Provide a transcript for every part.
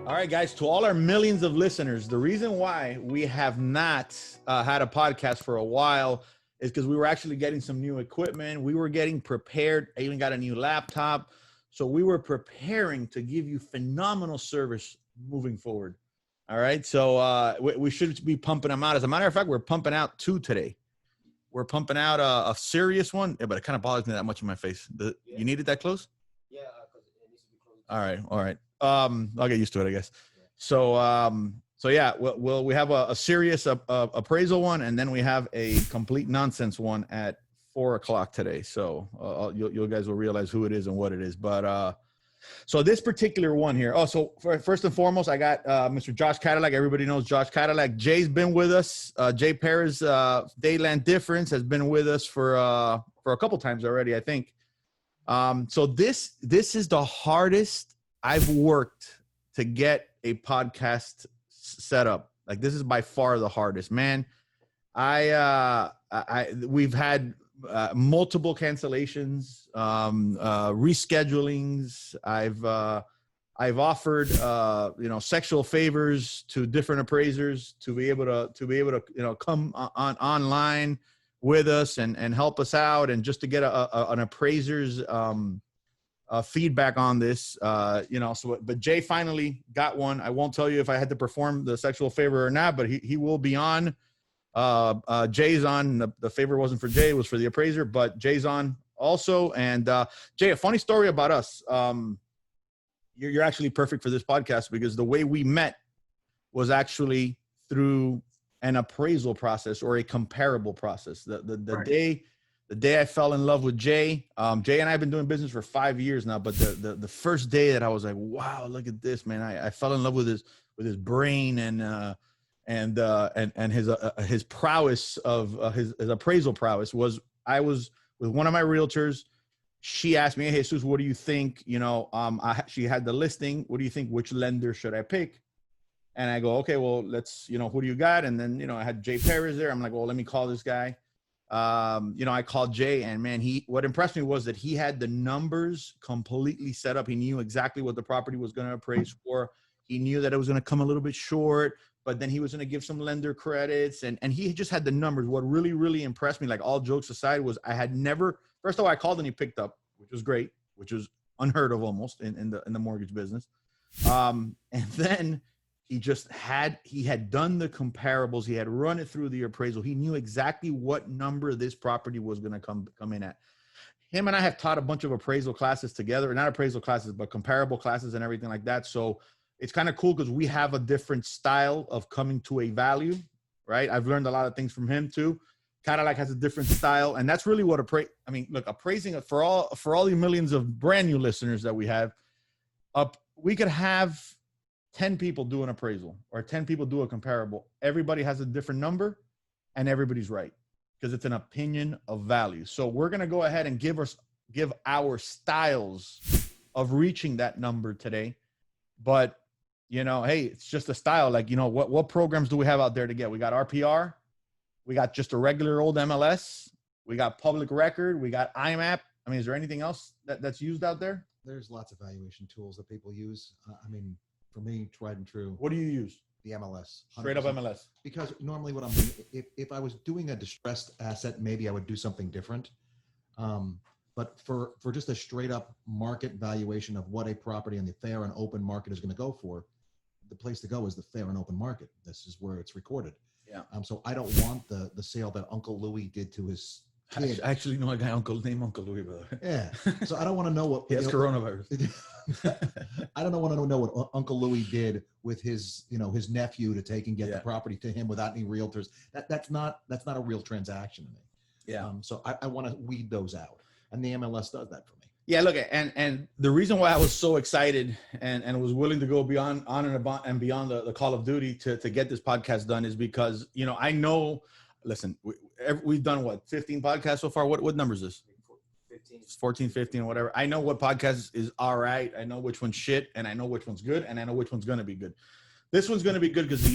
All right, guys, to all our millions of listeners, the reason why we have not had a podcast for a while is because we were actually getting some new equipment. We were getting prepared. I even got a new laptop. So we were preparing to give you phenomenal service moving forward. All right. So we should be pumping them out. As a matter of fact, we're pumping out 2 today. We're pumping out a serious one, but it kind of bothers me that much in my face. You need it that close? Yeah, because it needs to be close. All right. All right. I'll get used to it, I guess. So yeah, we have a serious appraisal one, and then we have a complete nonsense one at 4:00 today. So you guys will realize who it is and what it is. But so this particular one here. Oh, so first and foremost, I got Mr. Josh Cadillac. Everybody knows Josh Cadillac. Jay's been with us. Jay Perez, Dayland Difference, has been with us for a couple times already, I think. So this is the hardest I've worked to get a podcast set up. Like, this is by far the hardest, man. We've had multiple cancellations, reschedulings. I've offered sexual favors to different appraisers to be able to come on online with us and help us out, and just to get an appraiser's feedback on this, but Jay finally got one. I won't tell you if I had to perform the sexual favor or not, but he will be on. Jay's on. The favor wasn't for Jay, it was for the appraiser, but Jay's on also. And Jay, a funny story about us. You're actually perfect for this podcast, because the way we met was actually through an appraisal process, or a comparable process. Right. The day I fell in love with Jay, Jay and I have been doing business for 5 years now, but the first day that I was like, wow, look at this, man. I fell in love with his brain and his prowess of his appraisal prowess was, I was with one of my realtors. She asked me, hey, Jesus, what do you think? She had the listing. What do you think? Which lender should I pick? And I go, okay, well, let's, who do you got? And then, I had Jay Perez there. I'm like, well, let me call this guy. I called Jay, and man, what impressed me was that he had the numbers completely set up. He knew exactly what the property was going to appraise for. He knew that it was going to come a little bit short, but then he was going to give some lender credits, and he just had the numbers. What really, really impressed me, like all jokes aside, was I had never, first of all, I called and he picked up, which was great, which was unheard of almost in the mortgage business. And then he had done the comparables. He had run it through the appraisal. He knew exactly what number this property was going to come in at. Him and I have taught a bunch of appraisal classes together, not appraisal classes, but comparable classes and everything like that. So it's kind of cool because we have a different style of coming to a value, right? I've learned a lot of things from him too. Cadillac has a different style, and that's really what appraising for all the millions of brand new listeners that we have. We could have 10 people do an appraisal or 10 people do a comparable. Everybody has a different number, and everybody's right, because it's an opinion of value. So we're going to go ahead and give our styles of reaching that number today. But, hey, it's just a style. Like, what programs do we have out there to get? We got RPR. We got just a regular old MLS. We got public record. We got IMAP. I mean, is there anything else that's used out there? There's lots of valuation tools that people use. For me, tried and true. What do you use? The MLS. 100%. Straight up MLS. Because normally what I'm doing, if I was doing a distressed asset, maybe I would do something different. But for just a straight up market valuation of what a property on the fair and open market is going to go for, the place to go is the fair and open market. This is where it's recorded. Yeah. So I don't want the sale that Uncle Louis did to his kid. I actually know a guy named Uncle Louis, brother. Yeah. So I don't want to know what he has coronavirus. I don't want to know what Uncle Louis did with his nephew to take and get the property to him without any realtors. That's not a real transaction to me. Yeah. So I want to weed those out, and the MLS does that for me. Yeah. Look, and the reason why I was so excited and was willing to go beyond beyond the Call of Duty to get this podcast done is because I know. Listen, we've done what, 15 podcasts so far. What number is this? 14, 15, whatever. I know what podcast is all right. I know which one's shit, and I know which one's good, and I know which one's going to be good. This one's going to be good because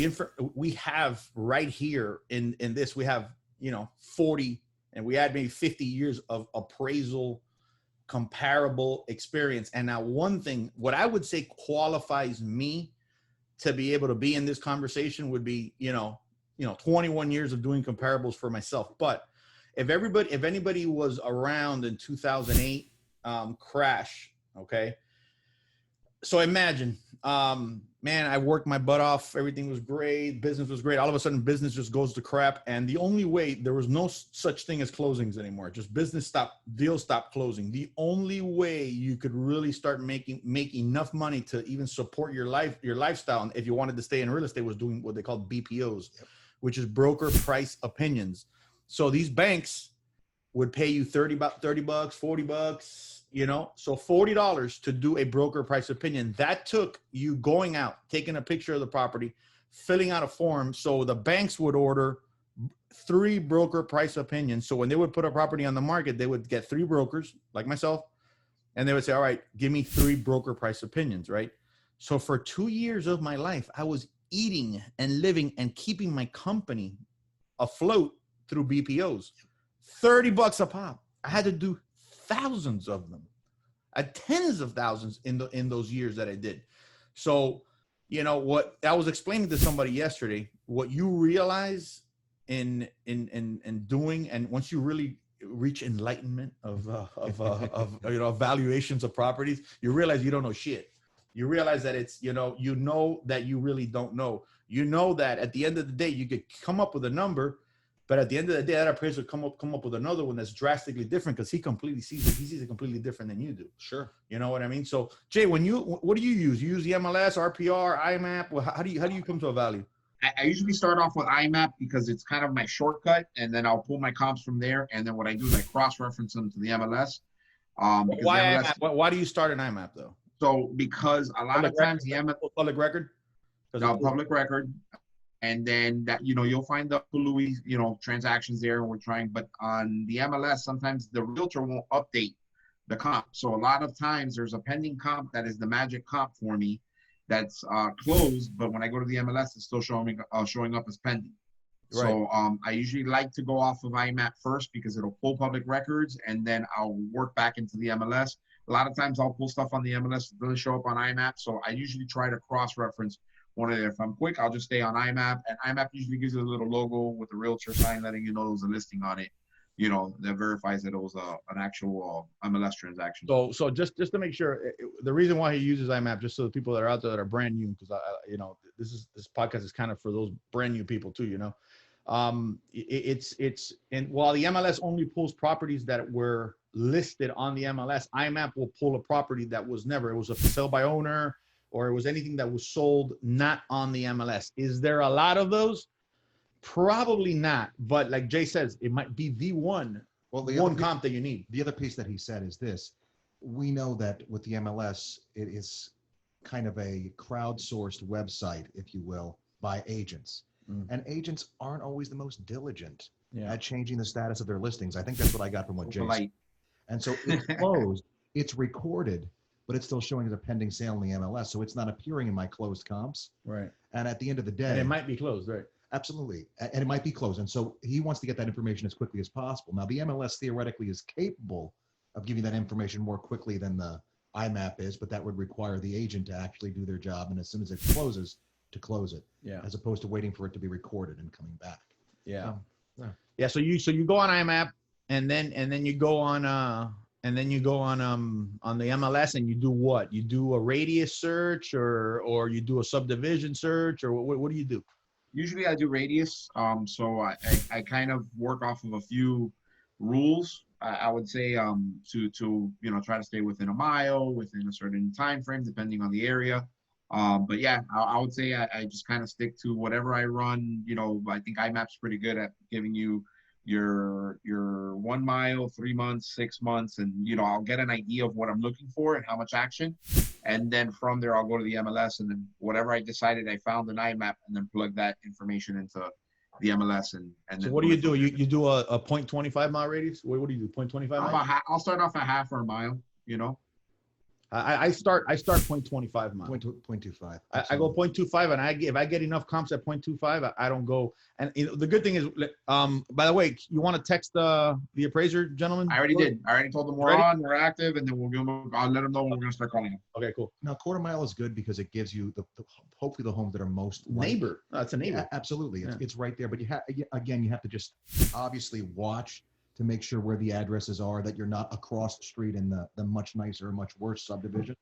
we have right here in this, we have, 40, and we had maybe 50 years of appraisal comparable experience. And now one thing, what I would say qualifies me to be able to be in this conversation would be, 21 years of doing comparables for myself. But if anybody was around in 2008 crash, okay. So imagine, man, I worked my butt off. Everything was great. Business was great. All of a sudden, business just goes to crap. And the only way, there was no such thing as closings anymore. Just business stopped, deals stopped closing. The only way you could really start make enough money to even support your lifestyle, and if you wanted to stay in real estate, was doing what they call BPOs, which is broker price opinions. So these banks would pay you $30, $40, so $40 to do a broker price opinion. That took you going out, taking a picture of the property, filling out a form. So the banks would order 3 broker price opinions. So when they would put a property on the market, they would get 3 brokers like myself, and they would say, all right, give me 3 broker price opinions, right? So for 2 years of my life, I was eating and living and keeping my company afloat through BPOs. $30 a pop. I had to do thousands of them, tens of thousands in those years that I did. So, what I was explaining to somebody yesterday, what you realize in doing, and once you really reach enlightenment of valuations of properties, you realize you don't know shit. You realize that it's, that you really don't know. You know that at the end of the day, you could come up with a number, but at the end of the day, that appraiser come up with another one that's drastically different because he completely sees it. He sees it completely different than you do. Sure. You know what I mean? So, Jay, what do you use? You use the MLS, RPR, IMAP? Well, how do you come to a value? I usually start off with IMAP because it's kind of my shortcut, and then I'll pull my comps from there. And then what I do is I cross-reference them to the MLS. Why the MLS, IMAP? Why do you start an IMAP though? So because a lot of times the MLS public record, public record. And then that, you'll find the Louis, transactions there, and we're trying, but on the MLS, sometimes the realtor won't update the comp. So a lot of times there's a pending comp that is the magic comp for me that's closed, but when I go to the MLS, it's still showing up as pending. Right. So I usually like to go off of IMAP first because it'll pull public records, and then I'll work back into the MLS. A lot of times I'll pull stuff on the MLS that doesn't show up on IMAP. So I usually try to cross-reference one of them. If I'm quick, I'll just stay on IMAP, and IMAP usually gives you a little logo with the realtor sign letting you know there's a listing on it, that verifies that it was an actual MLS transaction. So just to make sure, the reason why he uses IMAP, just so the people that are out there that are brand new, because this podcast is kind of for those brand new people too, and while the MLS only pulls properties that were listed on the MLS, IMAP will pull a property that was never, it was a sale by owner, or it was anything that was sold not on the MLS. Is there a lot of those? Probably not. But like Jay says, it might be the one comp that you need. The other piece that he said is this. We know that with the MLS, it is kind of a crowdsourced website, if you will, by agents. And agents aren't always the most diligent at changing the status of their listings. I think that's what I got from what Jay said. And so it's closed, it's recorded, but it's still showing as a pending sale in the MLS. So it's not appearing in my closed comps. Right. And at the end of the day, and it might be closed, right? Absolutely. And it might be closed. And so he wants to get that information as quickly as possible. Now, the MLS theoretically is capable of giving that information more quickly than the IMAP is, but that would require the agent to actually do their job. And as soon as it closes, to close it, as opposed to waiting for it to be recorded and coming back. So you go on IMAP, and then you go on on the MLS, and you do what? You do a radius search, or you do a subdivision search, or what do you do? Usually I do radius. So I kind of work off of a few rules. I would say to try to stay within a mile, within a certain time frame, depending on the area. But yeah, I would say I just kind of stick to whatever I run. I think IMAP's pretty good at giving you your 1 mile, 3 months, 6 months, and I'll get an idea of what I'm looking for and how much action, and then from there I'll go to the MLS, and then whatever I decided, I found an IMAP, and then plug that information into the MLS. And so then what do you do? You do a 0.25 mile radius? What do you do? 0.25 mile? I'll start off a half or a mile. I start 0.25 mile. 0.25. I go 0.25, and if I get enough comps at 0.25, I don't go. And the good thing is, by the way, you want to text the appraiser, gentlemen? I already did. I already told them we're Ready? on, we're active, and then we'll give them. I'll let them know when we're gonna start calling them. Okay, cool. Now, quarter mile is good because it gives you the hopefully the homes that are most Neighbor. No, it's a neighbor. Yeah, absolutely. Yeah. It's right there. But you have to just obviously watch to make sure where the addresses are, that you're not across the street in the much nicer, much worse subdivision.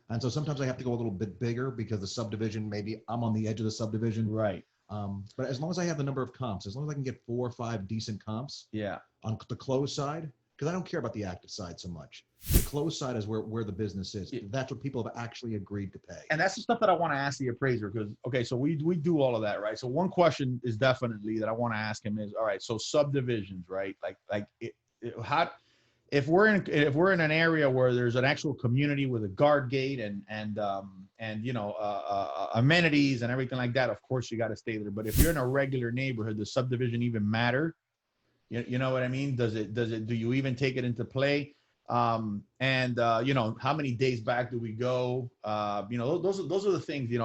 And so sometimes I have to go a little bit bigger because the subdivision, maybe I'm on the edge of the subdivision. Right. But as long as I have the number of comps, as long as I can get 4 or 5 decent comps Yeah. on the closed side, because I don't care about the active side so much. The closed side is where the business is. Yeah. That's what people have actually agreed to pay. And that's the stuff that I want to ask the appraiser, because, okay, so we do all of that, right? So one question is definitely that I want to ask him is, all right, so subdivisions, right? How, if we're in an area where there's an actual community with a guard gate and amenities and everything like that, of course you got to stay there. But if you're in a regular neighborhood, does subdivision even matter? You know what I mean? Do you even take it into play? How many days back do we go? Those are the things,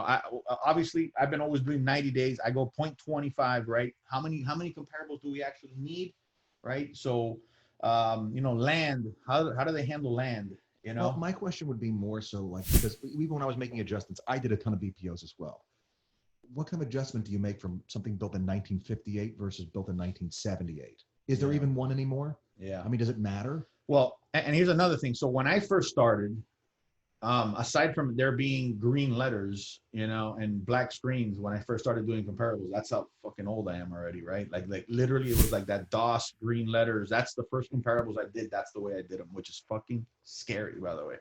obviously I've been always doing 90 days. I go 0.25, right? How many comparables do we actually need? Right. So, land, how do they handle land? Well, my question would be more so like, because even when I was making adjustments, I did a ton of BPOs as well. What kind of adjustment do you make from something built in 1958 versus built in 1978? Is there even one anymore? Yeah. I mean, does it matter? Well, and here's another thing. So when I first started, aside from there being green letters, and black screens, when I first started doing comparables, that's how fucking old I am already, right? Like literally it was like that DOS green letters. That's the first comparables I did. That's the way I did them, which is fucking scary, by the way.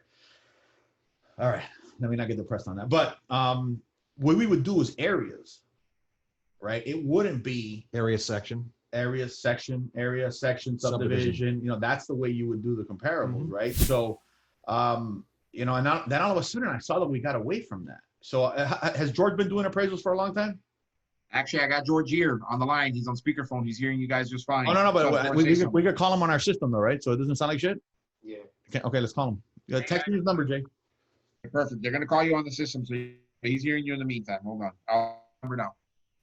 All right. Let me not get depressed on that. But what we would do is areas, right? It wouldn't be Area, section, subdivision. That's the way you would do the comparables, right? So, and then all of a sudden I saw that we got away from that. So has George been doing appraisals for a long time? Actually, I got George here on the line. He's on speakerphone. He's hearing you guys just fine. Oh, no, So but we could call him on our system though, right? So it doesn't sound like shit? Yeah. Okay, let's call him. Text me his number, Jay. Perfect. They're gonna call you on the system, so he's hearing you in the meantime. Hold on, I'll number now.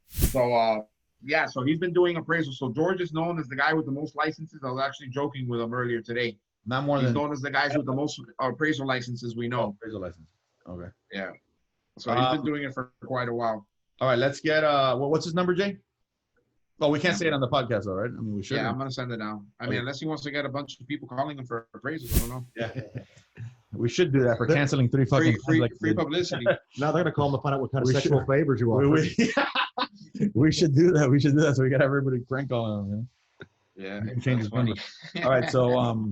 So so he's been doing appraisals. So George is known as the guy with the most licenses. I was actually joking with him earlier today. Not more He's than known as the guys with the most appraisal licenses we know. appraisal license. Okay. Yeah. So he's been doing it for quite a while. All right, let's get what's his number, Jay? Well, we can't say it on the podcast, all right? I mean, we should. Yeah, I'm gonna send it now. I mean, unless he wants to get a bunch of people calling him for appraisals, I don't know. Yeah. We should do that for canceling three fucking free publicity. now they're going to call them to find out what kind of sexual favors you offer. We should do that. We should do that. So we got everybody crank on him. Yeah. Change his number. All right. So,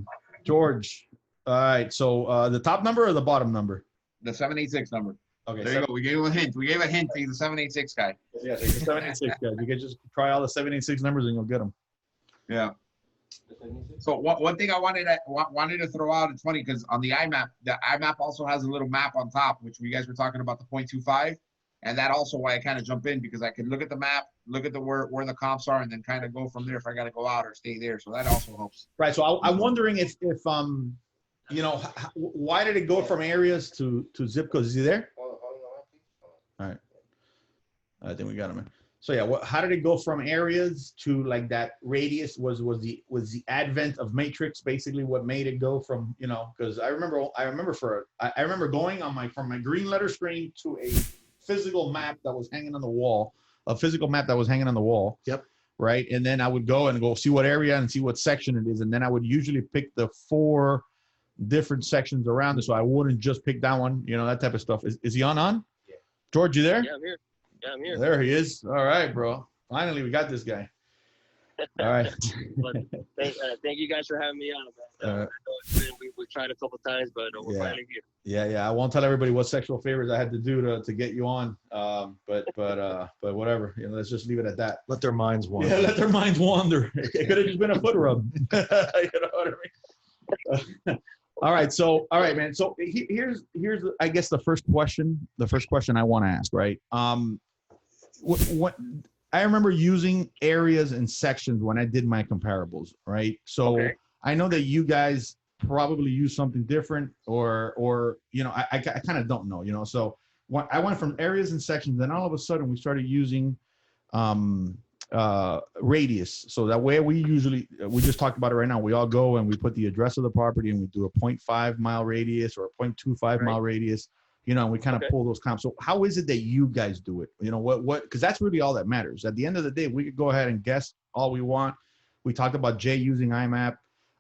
George. All right. So, the top number or the bottom number? The 786 number. Okay. There you go. We gave him a hint. We gave a hint. He's the 786 guy. Yeah. So he's the 786 guy. You can just try all the 786 numbers and you'll get them. Yeah. So one thing I wanted to throw out, it's funny because on the IMAP also has a little map on top, which we guys were talking about the 0.25, and that also why I kind of jump in, because I can look at the map, look at where the comps are, and then kind of go from there if I got to go out or stay there. So that also helps. Right. So I'm wondering if why did it go from areas to zip codes? Is he there? All right. I think we got him. So yeah, how did it go from areas to like that radius? Was the advent of matrix basically what made it go from, because I remember going on from my green letter screen to a physical map that was hanging on the wall, Yep. Right. And then I would go see what area and see what section it is. And then I would usually pick the 4 different sections around it. So I wouldn't just pick that one, that type of stuff. Is he on? Yeah. George, you there? Yeah, I'm here. Yeah, I'm here. There he is. All right, bro. Finally, we got this guy. All right. But thank you guys for having me on, man. We tried a couple times, but we're finally here. Yeah. I won't tell everybody what sexual favors I had to do to get you on. But whatever. Let's just leave it at that. Let their minds wander. Yeah, let their minds wander. It could have just been a foot rub. You know what I mean? All right, man. So here's I guess the first question I want to ask, right? What I remember using areas and sections when I did my comparables, right? So okay. I know that you guys probably use something different, or I kind of don't know. So I went from areas and sections, then all of a sudden we started using radius. So that way we just talked about it right now. We all go and we put the address of the property and we do a 0.5 mile radius or a 0.25 mile radius, and we kind of pull those comps. So how is it that you guys do it? Because that's really all that matters. At the end of the day, we could go ahead and guess all we want. We talked about Jay using IMAP,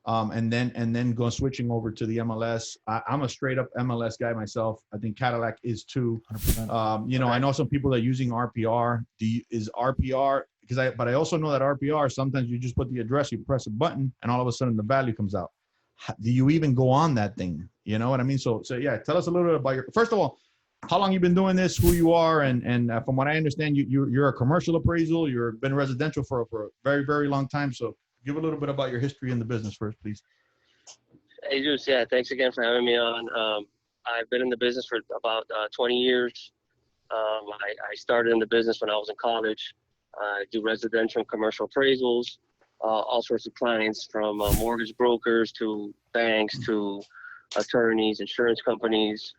and then go switching over to the MLS. I'm a straight up MLS guy myself. I think Cadillac is too. 100%. I know some people that are using RPR. Is RPR, but I also know that RPR, sometimes you just put the address, you press a button, and all of a sudden the value comes out. Do you even go on that thing? You know what I mean? So yeah, tell us a little bit about first of all, how long you've been doing this, who you are, and from what I understand, you're a commercial appraisal. You've been residential for a very, very long time. So give a little bit about your history in the business first, please. Hey, Juice. Yeah, thanks again for having me on. I've been in the business for about 20 years. I started in the business when I was in college. I do residential and commercial appraisals, all sorts of clients, from mortgage brokers to banks to attorneys, insurance companies.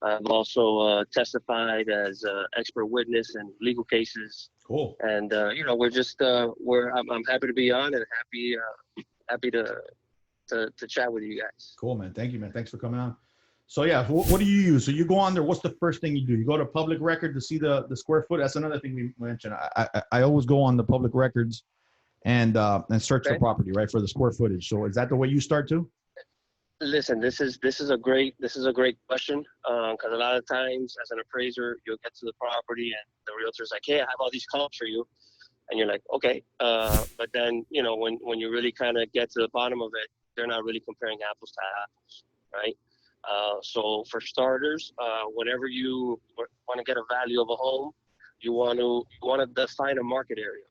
I've also testified as expert witness in legal cases. Cool. And we're just I'm happy to be on and happy to chat with you guys. Cool, man. Thank you, man. Thanks for coming on. So yeah, what do you use? So you go on there. What's the first thing you do? You go to public record to see the square foot. That's another thing we mentioned. I always go on the public records and search the property, right, for the square footage. So is that the way you start too? Listen, this is a great question, because a lot of times as an appraiser, you'll get to the property and the realtor's like, hey, I have all these comps for you, and you're like, okay, but then when you really kind of get to the bottom of it, they're not really comparing apples to apples, right? So for starters, whenever you want to get a value of a home, you want to define a market area,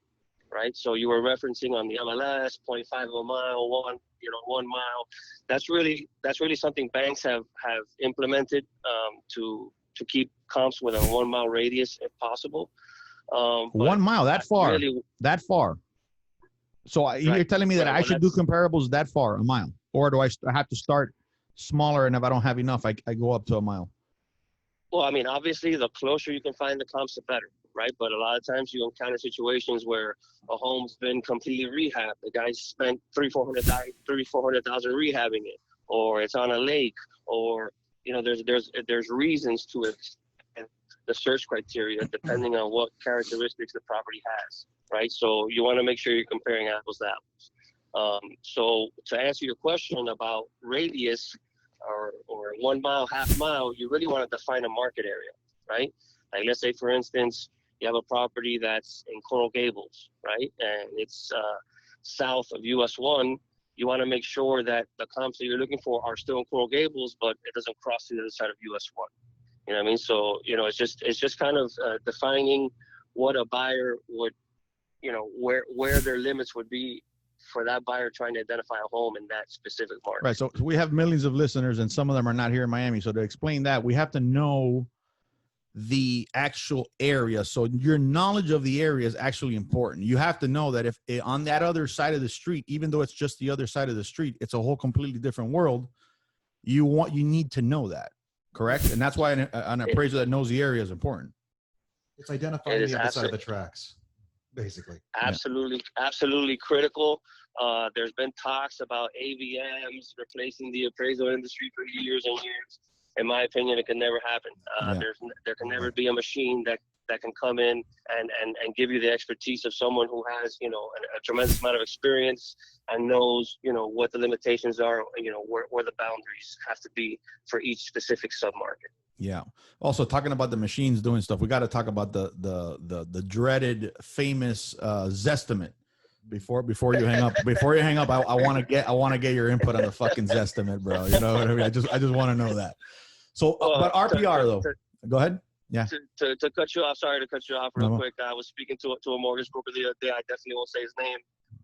right? So you were referencing on the MLS, 0.5 of a mile, 1 mile. That's really something banks have implemented to keep comps within a 1 mile radius if possible. 1 mile, that far? Really, that far? So you're telling me that I should do comparables that far, a mile? Or do I have to start smaller, and if I don't have enough, I go up to a mile? Well, I mean, obviously, the closer you can find the comps, the better, right? But a lot of times you encounter situations where a home's been completely rehabbed. The guy spent $300,000 rehabbing it, or it's on a lake, or there's reasons to it. And the search criteria, depending on what characteristics the property has, right? So you want to make sure you're comparing apples to apples. So to answer your question about radius or 1 mile, half mile, you really want to define a market area, right? Like, let's say, for instance, you have a property that's in Coral Gables, right? And it's south of US 1. You want to make sure that the comps that you're looking for are still in Coral Gables, but it doesn't cross to the other side of US 1. You know what I mean? So, it's just kind of defining what a buyer would, where their limits would be for that buyer trying to identify a home in that specific market. Right. So we have millions of listeners, and some of them are not here in Miami. So to explain that, we have to know the actual area. So your knowledge of the area is actually important. You have to know that if on that other side of the street, even though it's just the other side of the street, it's a whole completely different world. You need to know that, correct? And that's why an appraiser that knows the area is important. It's identifying the other side of the tracks, basically. Absolutely critical. There's been talks about AVMs replacing the appraisal industry for years and years. In my opinion, it can never happen. There can never be a machine that can come in and give you the expertise of someone who has, a tremendous amount of experience and knows, what the limitations are, where the boundaries have to be for each specific submarket. Yeah. Also, talking about the machines doing stuff, we got to talk about the dreaded, famous Zestimate. Before you hang up, I want to get your input on the fucking Zestimate, bro. You know what I mean? I just want to know that. So, but RPR though, go ahead. Yeah. To cut you off, sorry to cut you off real quick. I was speaking to a mortgage broker the other day. I definitely won't say his name,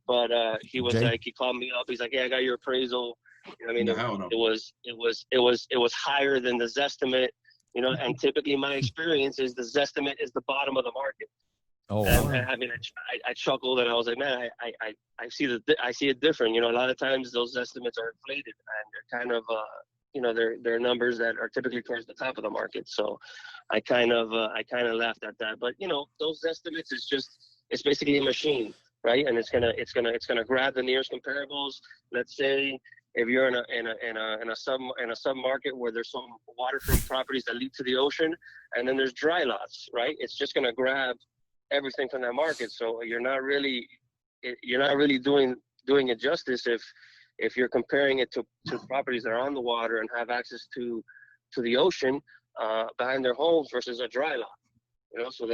but he was like, he called me up. He's like, "Yeah, I got your appraisal." You know what I mean? It was higher than the Zestimate. And typically my experience is the Zestimate is the bottom of the market. Oh, And, wow. I mean, I chuckled and I was like, man, I see it different. You know, a lot of times those estimates are inflated and they're kind of, you know, they're numbers that are typically towards the top of the market. So I kind of laughed at that. But you know, those estimates it's basically a machine, right? And it's gonna grab the nearest comparables. Let's say if you're in a sub market where there's some waterfront properties that lead to the ocean, and then there's dry lots, right? It's just gonna grab everything from that market. So you're not really doing it justice if you're comparing it to properties that are on the water and have access to the ocean behind their homes versus a dry lot. You know, so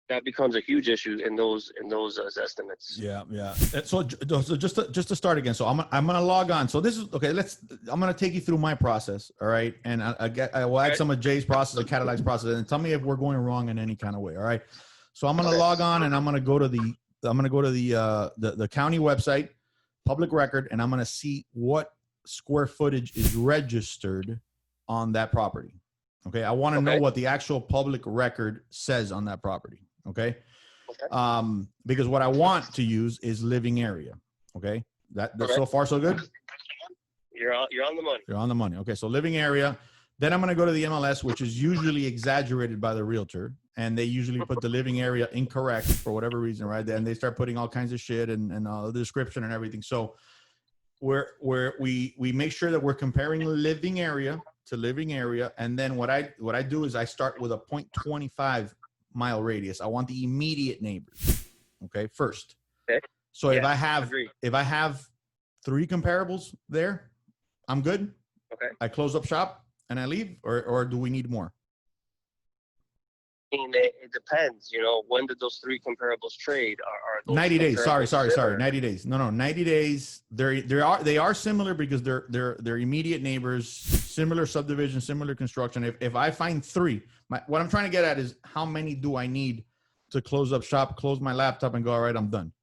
that becomes a huge issue in those estimates. Yeah, yeah. So just to start again. So I'm gonna log on. So this is okay. I'm gonna take you through my process. All right, and I will add some of Jay's process and Cadillac's process, and tell me if we're going wrong in any kind of way. All right. So I'm gonna log on and I'm gonna go to the county website, public record, and I'm gonna see what square footage is registered on that property. Okay. I want to know what the actual public record says on that property. Okay. Because what I want to use is living area. Okay. That's so far so good. You're on the money. You're on the money. Okay. So living area. Then I'm going to go to the MLS, which is usually exaggerated by the realtor. And they usually put the living area incorrect for whatever reason, right? And they start putting all kinds of shit and the description and everything. So we make sure that we're comparing living area to living area. And then what I do is I start with a 0.25 mile radius. I want the immediate neighbors. Okay. First. Okay. So if I have 3 comparables there, I'm good. Okay. I close up shop and I leave, or do we need more? I mean, it depends. You know, when did those 3 comparables trade? Are those 90 days. Sorry. similar? 90 days. No, 90 days. They are similar because they're immediate neighbors, similar subdivision, similar construction. If I find 3, what I'm trying to get at is how many do I need to close up shop, close my laptop, and go, all right, I'm done.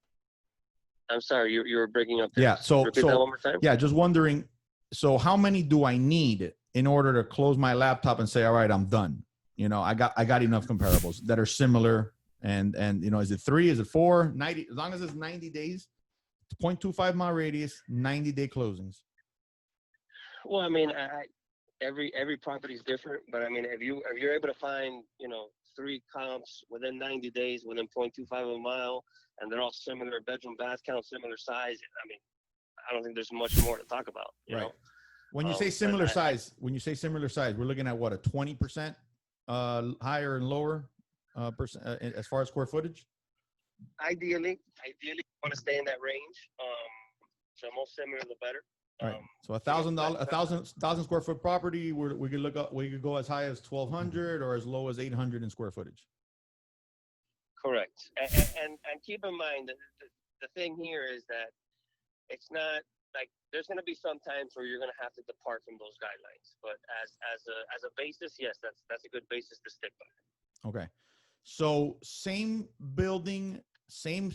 I'm sorry, you were breaking up there. Yeah. So repeat that one more time. Yeah, just wondering. So how many do I need in order to close my laptop and say, all right, I'm done? You know, I got enough comparables that are similar. And you know, is it 3? Is it 4? 90, as long as it's 90 days, 0.25 mile radius, 90-day closings. Well, I mean, every property is different, but I mean, if you're able to find, you know, 3 comps within 90 days, within 0.25 of a mile, and they're all similar bedroom, bath count, similar size, I mean, I don't think there's much more to talk about. You know? When you say similar size, we're looking at what, a 20% higher and lower percent as far as square footage? Ideally, you want to stay in that range. So most similar, the better. All right. So $1,000 square foot property, we could go as high as 1,200 or as low as 800 in square footage. Correct. And keep in mind that the thing here is that it's not like there's going to be some times where you're going to have to depart from those guidelines, but as a basis, yes, that's a good basis to stick by. Okay. So same building, same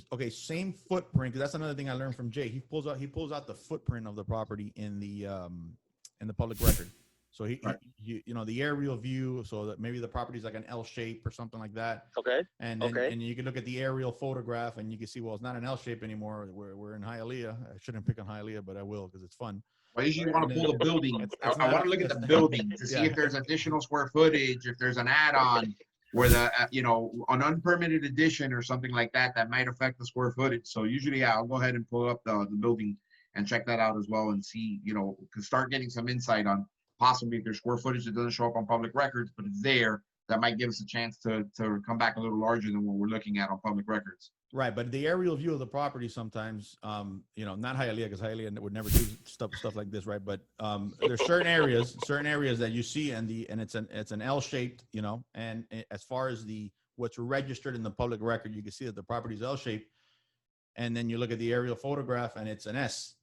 footprint. Cause that's another thing I learned from Jay. He pulls out the footprint of the property in the public record. So he you know, the aerial view, so that maybe the property's like an L shape or something like that. Okay. And then, and you can look at the aerial photograph and you can see, well, it's not an L shape anymore. We're in Hialeah. I shouldn't pick on Hialeah, but I will because it's fun. I usually want to pull the building. I want to look at the building to see if there's additional square footage, if there's an add-on where an unpermitted addition or something like that might affect the square footage. So usually, I'll go ahead and pull up the building and check that out as well and see, start getting some insight on possibly if there's square footage that doesn't show up on public records, but it's there. That might give us a chance to come back a little larger than what we're looking at on public records. Right, but the aerial view of the property sometimes, not Hialeah, because Hialeah would never do stuff like this, right? But there's certain areas that you see, and it's an L shaped, and as far as what's registered in the public record, you can see that the property is L shaped, and then you look at the aerial photograph and it's an S,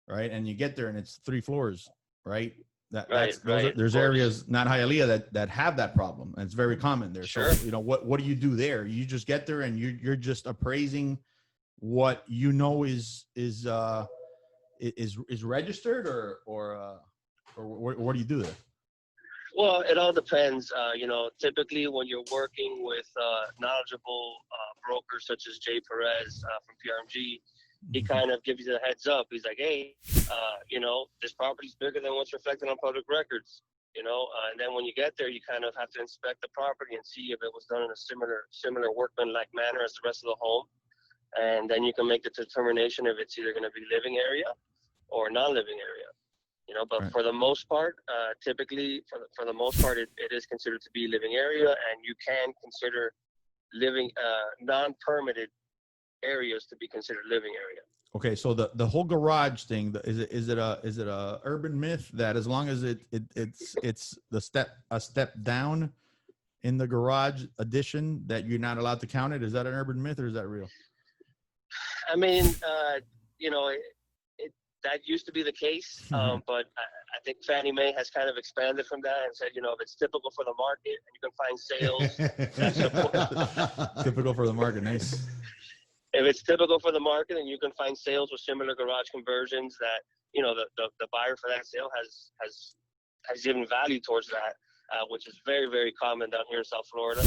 right? And you get there and it's 3 floors, right? There's areas, not Hialeah, that have that problem, and it's very common there. Sure. So, what do you do there? You just get there and you're just appraising what is registered, or what do you do there? Well, it all depends. Typically when you're working with knowledgeable brokers such as Jay Perez from PRMG, he kind of gives you the heads up. He's like, hey, this property's bigger than what's reflected on public records. And then when you get there, you kind of have to inspect the property and see if it was done in a similar workman-like manner as the rest of the home. And then you can make the determination if it's either going to be living area or non-living area. But Right. for the most part, typically, for the most part, it is considered to be living area, and you can consider living non-permitted areas to be considered living area. Okay, so the whole garage thing, is it a urban myth that as long as it's a step down in the garage addition that you're not allowed to count it? Is that an urban myth or is that real? I mean, that used to be the case, but I think Fannie Mae has kind of expanded from that and said, if it's typical for the market and you can find sales, Typical for the market, nice. if it's typical for the market and you can find sales with similar garage conversions that, the buyer for that sale has given value towards that, which is very, very common down here in South Florida,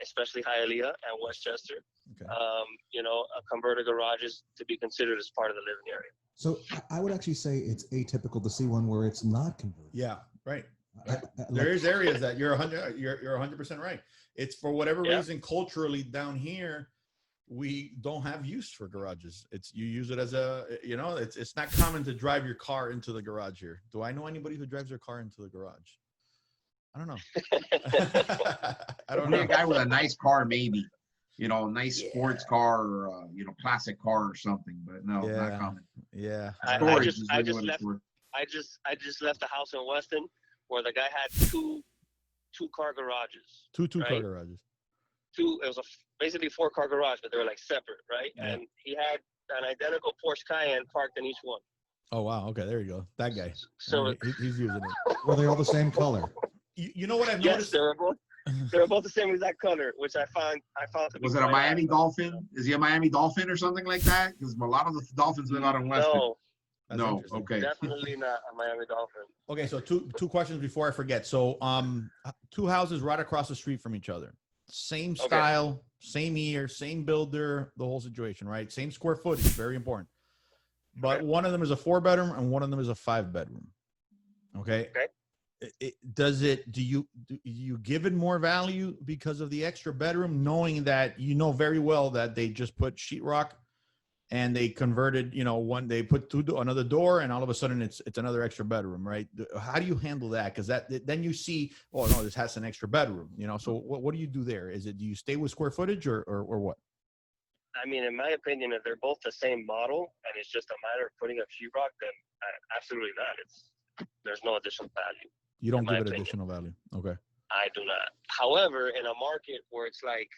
especially Hialeah and Westchester. Okay. A converted garage is to be considered as part of the living area. So I would actually say it's atypical to see one where it's not converted. Yeah, right. I- There is areas that you're 100% right. It's for whatever reason culturally down here we don't have use for garages. You use it as it's not common to drive your car into the garage here. Do I know anybody who drives their car into the garage? I don't know. I don't know. A guy with a nice car, maybe, nice sports car or classic car or something, but no, not common. Yeah. I Storage just is really left. what it's worth. I just left a house in Weston where the guy had two car garages. Two right? car garages. It was basically 4-car garage, but they were like separate, right? Yeah. And he had an identical Porsche Cayenne parked in each one. Oh wow. Okay, there you go. That guy. So He's using it. Were they all the same color? You know what I've yes, noticed? they were both the same exact color, which I found to be Was it a quite Miami odd. Dolphin? Is he a Miami Dolphin or something like that? Because a lot of the Dolphins live out in Weston. No, That's No, interesting. okay. definitely not a Miami Dolphin. Okay, so two questions before I forget. So two houses right across the street from each other. Same style, same year, same builder, the whole situation, right? Same square footage, very important. But one of them is a 4-bedroom and one of them is a 5-bedroom. Okay. Do you give it more value because of the extra bedroom, knowing that very well that they just put sheetrock and they converted, they put another door and all of a sudden it's another extra bedroom, right? How do you handle that? Because then you see, oh no, this has an extra bedroom, So what do you do there? Do you stay with square footage or what? I mean, in my opinion, if they're both the same model and it's just a matter of putting up sheetrock, then absolutely not. There's no additional value. You don't in give my it opinion. additional value. Okay. I do not. However, in a market where it's like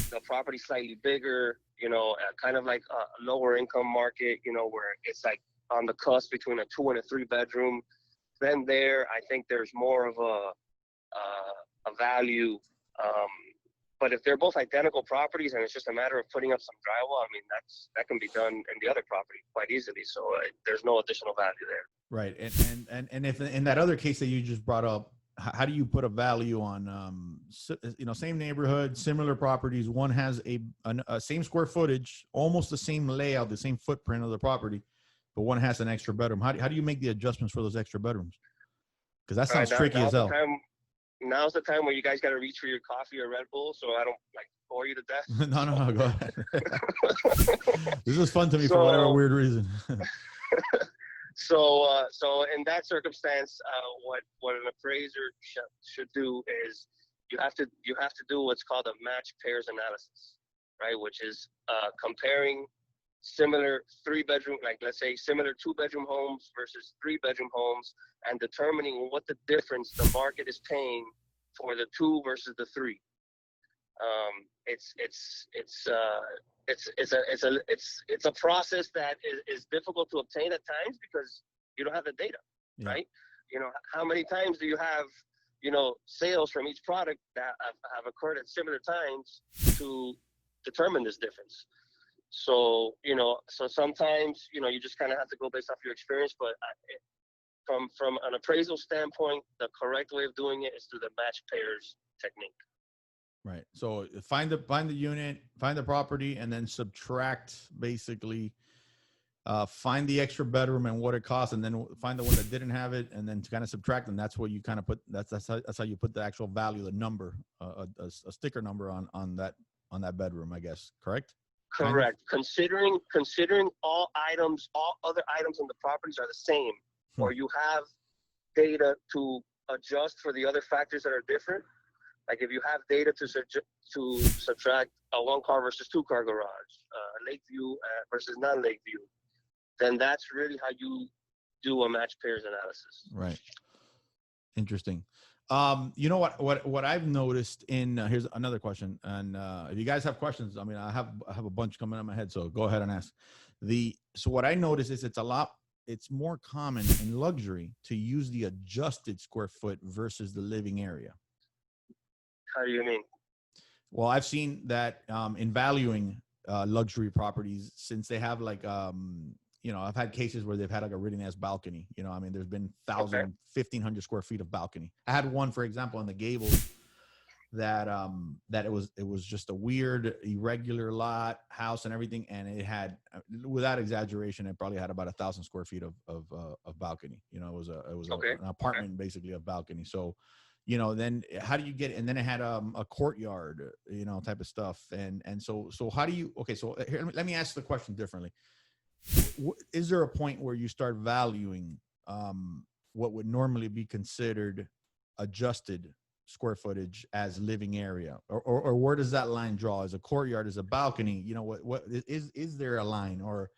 the property slightly bigger, kind of like a lower income market, where it's like on the cusp between a 2 and a 3-bedroom, then I think there's more of a value. But if they're both identical properties and it's just a matter of putting up some drywall, I mean, that can be done in the other property quite easily. So there's no additional value there. Right. And if in that other case that you just brought up, how do you put a value on, same neighborhood, similar properties? One has a same square footage, almost the same layout, the same footprint of the property, but one has an extra bedroom. How do you make the adjustments for those extra bedrooms? Because that sounds tricky as hell. Now's the time where you guys got to reach for your coffee or Red Bull, so I don't bore you to death. No, go ahead. This is fun to me for whatever weird reason. So in that circumstance, what an appraiser should do is you have to do what's called a match pairs analysis, right? Which is comparing similar 3-bedroom, like let's say similar 2-bedroom homes versus 3-bedroom homes, and determining what the difference the market is paying for the 2 versus the 3. It's a process that is difficult to obtain at times because you don't have the data, right? How many times do you have, sales from each product that have occurred at similar times to determine this difference? So, so sometimes, you just kind of have to go based off your experience, but from an appraisal standpoint, the correct way of doing it is through the match pairs technique. Right. So find the unit, find the property, and then subtract basically. Find the extra bedroom and what it costs, and then find the one that didn't have it, and then kind of subtract, and that's what you kind of put. That's how you put the actual value, the number, a sticker number on that bedroom, I guess. Correct. Correct. Considering all other items in the properties are the same, or you have data to adjust for the other factors that are different. Like if you have data to subtract a 1-car versus 2-car garage, Lakeview versus non-Lakeview, then that's really how you do a match pairs analysis. Right. Interesting. You know what I've noticed in here's another question, and if you guys have questions, I mean, I have a bunch coming in my head, so go ahead and ask. So what I noticed is it's more common in luxury to use the adjusted square foot versus the living area. How do you mean? Well, I've seen that in valuing luxury properties, since they have like I've had cases where they've had like a really nice balcony. I mean, there's been 1,500 square feet of balcony. I had one, for example, in the Gables that it was just a weird, irregular lot, house and everything, and it had, without exaggeration, it probably had about 1,000 square feet of balcony. It was an apartment basically of balcony. So, then how do you get it? And then it had a courtyard, type of stuff. And so how do you? Okay, so here, let me ask the question differently. Is there a point where you start valuing what would normally be considered adjusted square footage as living area, or where does that line draw? Is a courtyard, is a balcony? What is there a line, or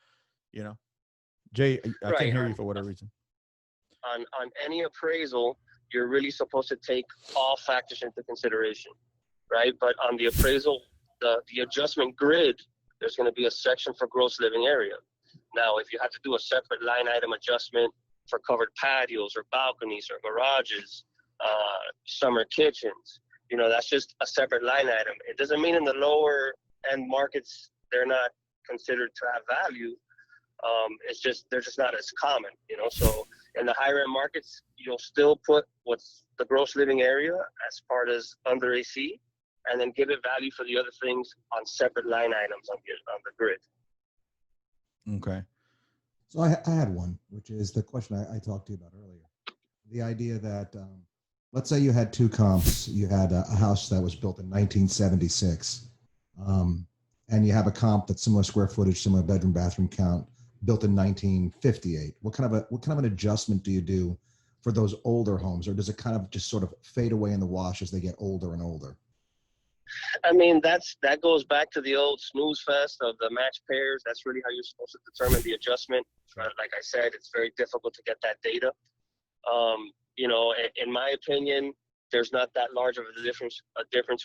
Jay, I can't hear you for whatever reason. On any appraisal, you're really supposed to take all factors into consideration, right? But on the appraisal, the adjustment grid, there's going to be a section for gross living area. Now, if you have to do a separate line item adjustment for covered patios or balconies or garages, summer kitchens, that's just a separate line item. It doesn't mean in the lower end markets they're not considered to have value. It's just they're just not as common, So in the higher end markets, you'll still put what's the gross living area as part as under AC, and then give it value for the other things on separate line items on the grid. Okay. So I had one, which is the question I talked to you about earlier. The idea that, let's say you had 2 comps. You had a house that was built in 1976, and you have a comp that's similar square footage, similar bedroom, bathroom count, built in 1958. What kind of an adjustment do you do for those older homes, or does it kind of just sort of fade away in the wash as they get older and older? I mean, that goes back to the old snooze fest of the match pairs. That's really how you're supposed to determine the adjustment. Like I said, it's very difficult to get that data. In my opinion, there's not that large of a difference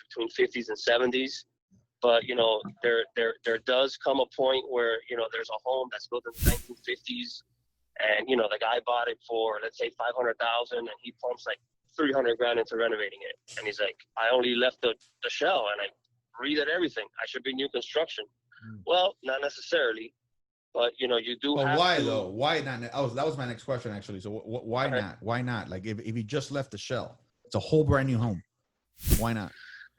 between 50s and 70s. But, there does come a point where, there's a home that's built in the 1950s, and, the guy bought it for, let's say, $500,000, and he pumps like $300,000 into renovating it. And he's like, I only left the shell and I redid everything. I should be new construction. Well, not necessarily, but you do have why to. Though? Why not? That was my next question, actually. So why not? Why not? Like if he just left the shell, it's a whole brand new home. Why not?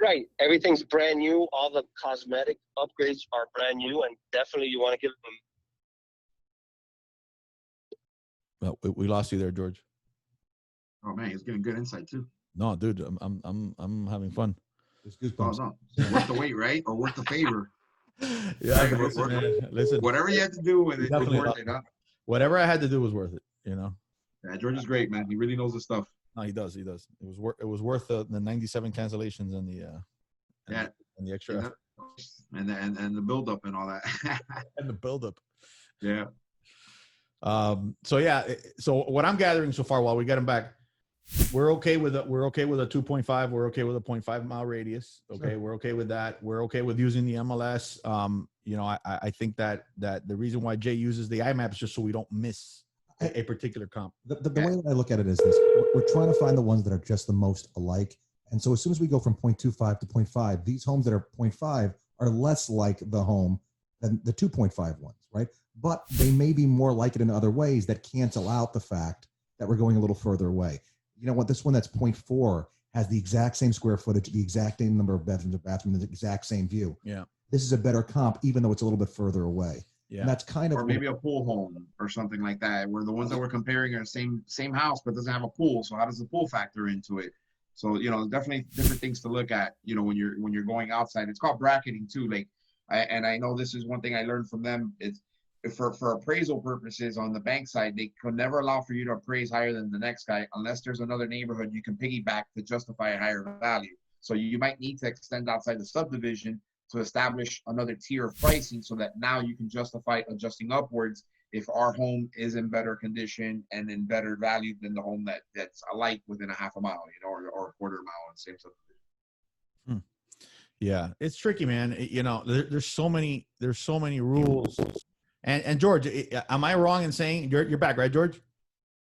Right. Everything's brand new. All the cosmetic upgrades are brand new, and definitely you want to give them. Well, we lost you there, George. Oh man, he's getting good insight too. No, dude, I'm having fun. There's goosebumps. Oh, no. Worth the wait, right? Or worth the favor. Yeah, Hey, listen. Whatever you had to do with it was worth it, huh? Whatever I had to do was worth it. Yeah, George is great, man. He really knows the stuff. No, he does. It was worth the 97 cancellations and the extra effort. And the build up and all that. And the build up. Yeah. So what I'm gathering so far, while we get him back, we're okay with a 2.5. We're okay with a 0.5 mile radius. Okay. Sure. We're okay with that. We're okay with using the MLS. I think that the reason why Jay uses the IMAP is just so we don't miss a particular comp. The way that I look at it is this: we're trying to find the ones that are just the most alike. And so as soon as we go from 0.25 to 0.5, these homes that are 0.5 are less like the home than the 2.5 ones, right? But they may be more like it in other ways that cancel out the fact that we're going a little further away. You know what? This one that's 0.4 has the exact same square footage, the exact same number of bedrooms, the exact same view. Yeah. This is a better comp, even though it's a little bit further away. Yeah. And that's kind of Or maybe a pool home or something like that, where the ones that we're comparing are same house, but doesn't have a pool. So how does the pool factor into it? So, definitely different things to look at, when you're going outside. It's called bracketing too. Like, I know this is one thing I learned from them. It's for appraisal purposes on the bank side, they could never allow for you to appraise higher than the next guy unless there's another neighborhood you can piggyback to justify a higher value. So you might need to extend outside the subdivision to establish another tier of pricing so that now you can justify adjusting upwards if our home is in better condition and in better value than the home that's alike within a half a mile, or a quarter mile in the same subdivision. Yeah, it's tricky, man. There's so many rules. And George, am I wrong in saying you're back, right, George?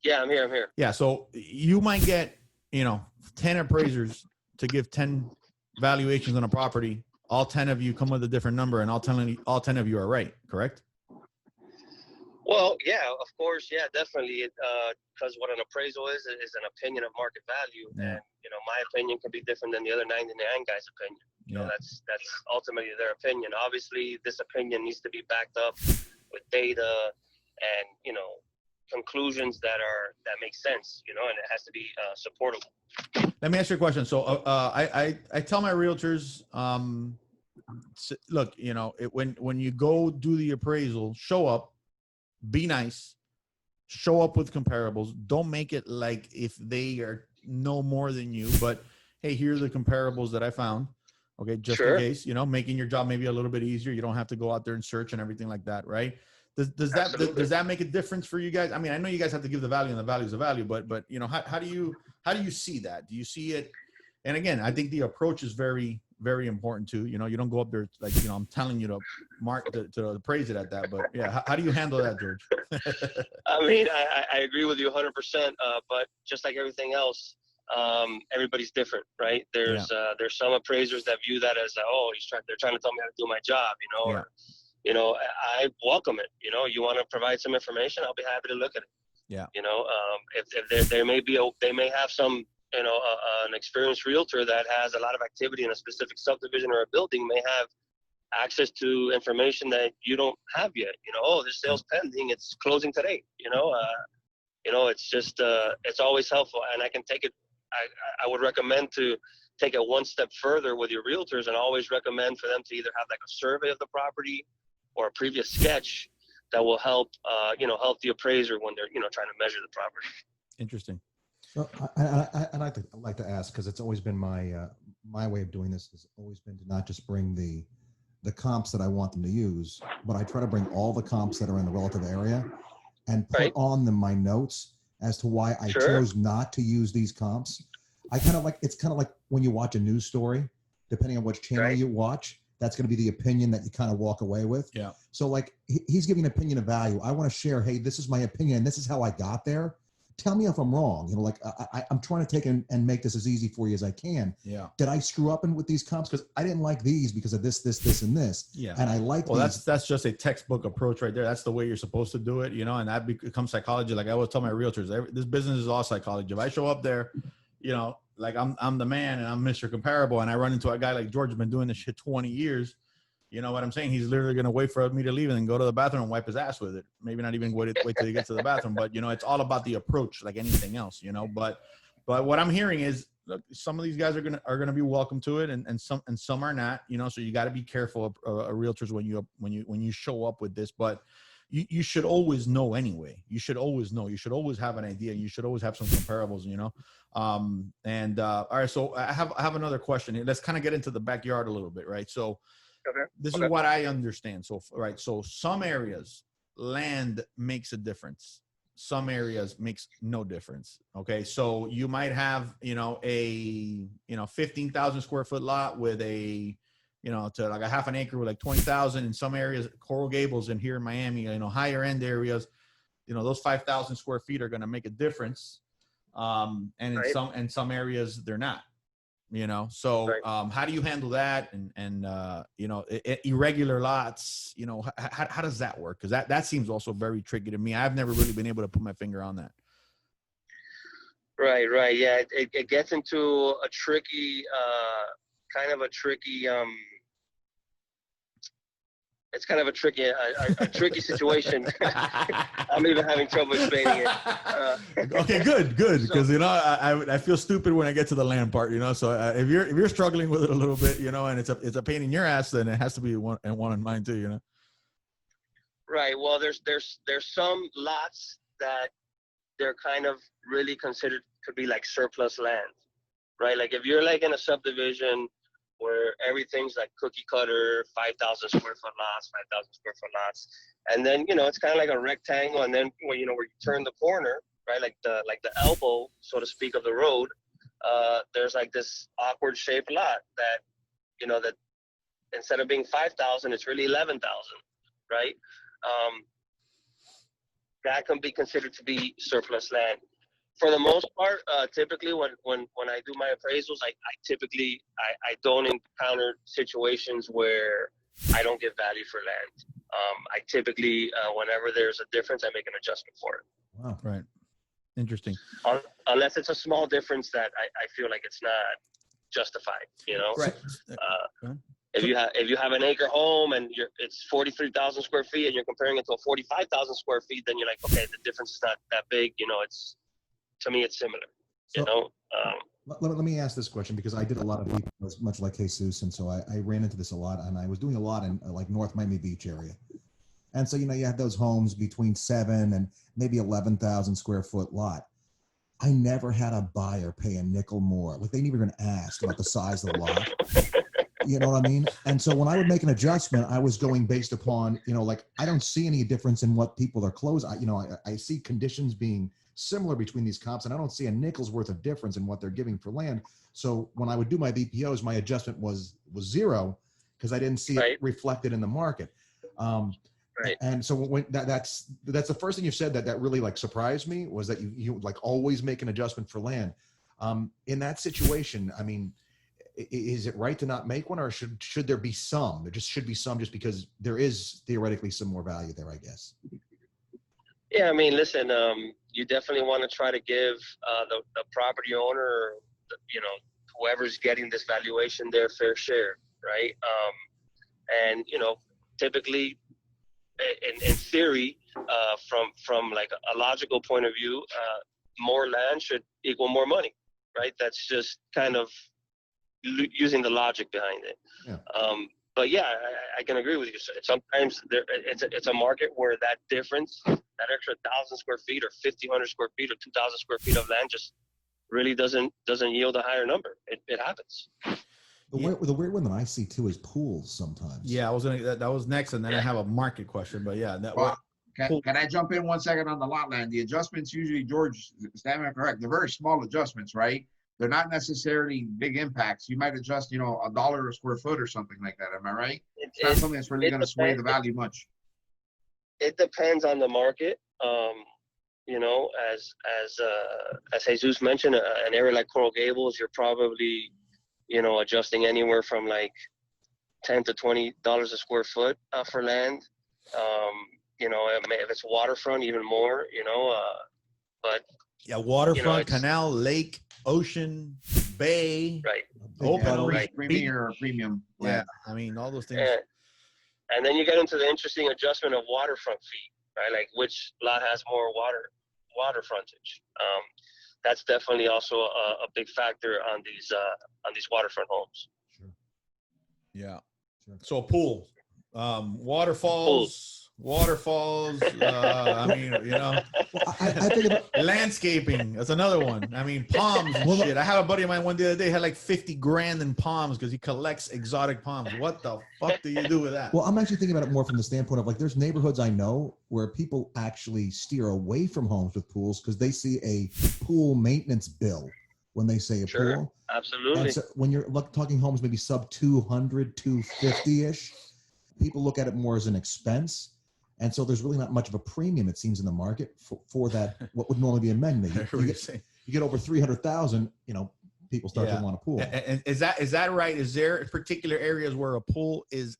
Yeah, I'm here. Yeah. So you might get, 10 appraisers to give 10 valuations on a property. All 10 of you come with a different number, and all 10 of you are right, correct? Well, yeah, of course, yeah, definitely. Because what an appraisal is an opinion of market value, Yeah. and my opinion can be different than the other 99 guys' opinion. Yeah. That's ultimately their opinion. Obviously, this opinion needs to be backed up with data and conclusions that make sense. And it has to be supportable. Let me ask you a question. So I tell my realtors, look, when you go do the appraisal, show up, be nice, show up with comparables. Don't make it like if they are no more than you, but hey, here are the comparables that I found. Okay, just Sure. in case, making your job maybe a little bit easier. You don't have to go out there and search and everything like that, right? Does that make a difference for you guys? I mean, I know you guys have to give the value, and the value is the value, but how do you see that? Do you see it? And again, I think the approach is very, very important too. You don't go up there like, I'm telling you to mark to appraise it at that, but yeah, how do you handle that, George? I mean, I agree with you 100%, but just like everything else, everybody's different, right? There's some appraisers that view that as, they're trying to tell me how to do my job, or, I welcome it. You want to provide some information, I'll be happy to look at it. Yeah. If they may have some, an experienced realtor that has a lot of activity in a specific subdivision or a building may have access to information that you don't have yet. This sale's pending, it's closing today. It's just, it's always helpful, and I can take it. I would recommend to take it one step further with your realtors, and always recommend for them to either have like a survey of the property or a previous sketch that will help, help the appraiser when they're, trying to measure the property. Interesting. So I like to ask, because it's always been my way of doing this has always been to not just bring the comps that I want them to use, but I try to bring all the comps that are in the relative area and put on them my notes as to why I chose not to use these comps. It's kind of like when you watch a news story, depending on which channel you watch, that's going to be the opinion that you kind of walk away with. Yeah. So like he's giving an opinion of value. I want to share, hey, this is my opinion, and this is how I got there. Tell me if I'm wrong. I'm trying to take and make this as easy for you as I can. Yeah. Did I screw up with these comps? Because I didn't like these because of this, and this. Yeah. And I like these. That's just a textbook approach right there. That's the way you're supposed to do it, and that becomes psychology. Like I always tell my realtors, this business is all psychology. If I show up there, like I'm the man and I'm Mr. Comparable, and I run into a guy like George who's been doing this shit 20 years. You know what I'm saying? He's literally going to wait for me to leave and then go to the bathroom and wipe his ass with it. Maybe not even wait till he gets to the bathroom, but it's all about the approach, like anything else, but what I'm hearing is, look, some of these guys are going to be welcome to it, and some are not, so you got to be careful of realtors when you show up with this, but you should always know anyway. You should always know. You should always have an idea. You should always have some comparables, all right. So I have another question. Let's kind of get into the backyard a little bit, right? So this is what I understand. So, right. So some areas land makes a difference. Some areas makes no difference. Okay. So you might have, a 15,000 square foot lot with a, to like a half an acre with like 20,000 in some areas, Coral Gables and here in Miami, higher end areas, those 5,000 square feet are going to make a difference. And in some areas they're not, so how do you handle that? And irregular lots, how does that work? Because that seems also very tricky to me. I've never really been able to put my finger on that. Right. Yeah, it gets into a tricky, kind of a tricky, it's kind of a tricky situation. I'm even having trouble explaining it. Okay, good, because So, I feel stupid when I get to the land part, so if you're struggling with it a little bit, and it's a pain in your ass, then it has to be one in mine too, right. Well, there's some lots that they're kind of really considered could be like surplus land, right? Like if you're like in a subdivision where everything's like cookie cutter, 5,000 square foot lots, 5,000 square foot lots, and then it's kind of like a rectangle, and then where you turn the corner, right, like the elbow, so to speak, of the road, there's like this awkward shaped lot that that instead of being 5,000, it's really 11,000, right? That can be considered to be surplus land. For the most part, typically when I do my appraisals, I typically don't encounter situations where I don't give value for land. I typically, whenever there's a difference, I make an adjustment for it. Wow, right. Interesting. Unless it's a small difference that I feel like it's not justified, Right. If you have an acre home and it's 43,000 square feet and you're comparing it to a 45,000 square feet, then you're like, okay, the difference is not that big. It's, to me, it's similar. Let me ask this question, because I did a lot of BPOs, much like Jesus, and so I ran into this a lot, and I was doing a lot in like North Miami Beach area. And so, you have those homes between 7 and maybe 11,000 square foot lot. I never had a buyer pay a nickel more. Like, they didn't even ask about the size of the lot. You know what I mean? And so when I would make an adjustment, I was going based upon, like, I don't see any difference in what people are closing. I see conditions being similar between these comps, and I don't see a nickel's worth of difference in what they're giving for land. So when I would do my VPOs, my adjustment was zero, because I didn't see it reflected in the market. Right. And so when that's the first thing you said that really like surprised me, was that you like always make an adjustment for land. In that situation, I mean, is it right to not make one, or should there be some? There just should be some, just because there is theoretically some more value there, I guess. Yeah, I mean, listen, you definitely want to try to give the property owner, or whoever's getting this valuation, their fair share, right? And typically, in theory, from like a logical point of view, more land should equal more money, right? That's just kind of using the logic behind it. Yeah. But yeah, I can agree with you. Sometimes it's a market where that difference, that extra 1,000 square feet or 1,500 square feet or 2,000 square feet of land just really doesn't yield a higher number. It happens. The weird one that I see too is pools sometimes. Yeah, I was gonna. That was next, and then I have a market question. But yeah, Can I jump in 1 second on the lot land? The adjustments usually, George, stand by correct, they're very small adjustments, right? They're not necessarily big impacts. You might adjust, $1 a square foot or something like that. Am I right? It's not something that's really going to sway the value much. It depends on the market. As Jesus mentioned, an area like Coral Gables, you're probably, adjusting anywhere from like $10 to $20 a square foot for land. If it's waterfront, even more. But yeah, waterfront, canal, lake, ocean, bay, right, open, right. Premium. Yeah, I mean, all those things. And then you get into the interesting adjustment of waterfront fee, right? Like which lot has more water frontage. That's definitely also a big factor on these waterfront homes. Sure. Yeah. Sure. So a pool, waterfalls. I mean, I think about landscaping. That's another one. I mean, palms and shit. I had a buddy of mine one the other day had like 50 grand in palms because he collects exotic palms. What the fuck do you do with that? Well, I'm actually thinking about it more from the standpoint of like, there's neighborhoods I know where people actually steer away from homes with pools because they see a pool maintenance bill when they say a pool. Absolutely. And so when you're talking homes maybe sub 200, 250-ish, people look at it more as an expense. And so there's really not much of a premium, it seems, in the market for that, what would normally be a amendment. You get over 300,000, people start to want a pool. And is that right? Is there particular areas where a pool is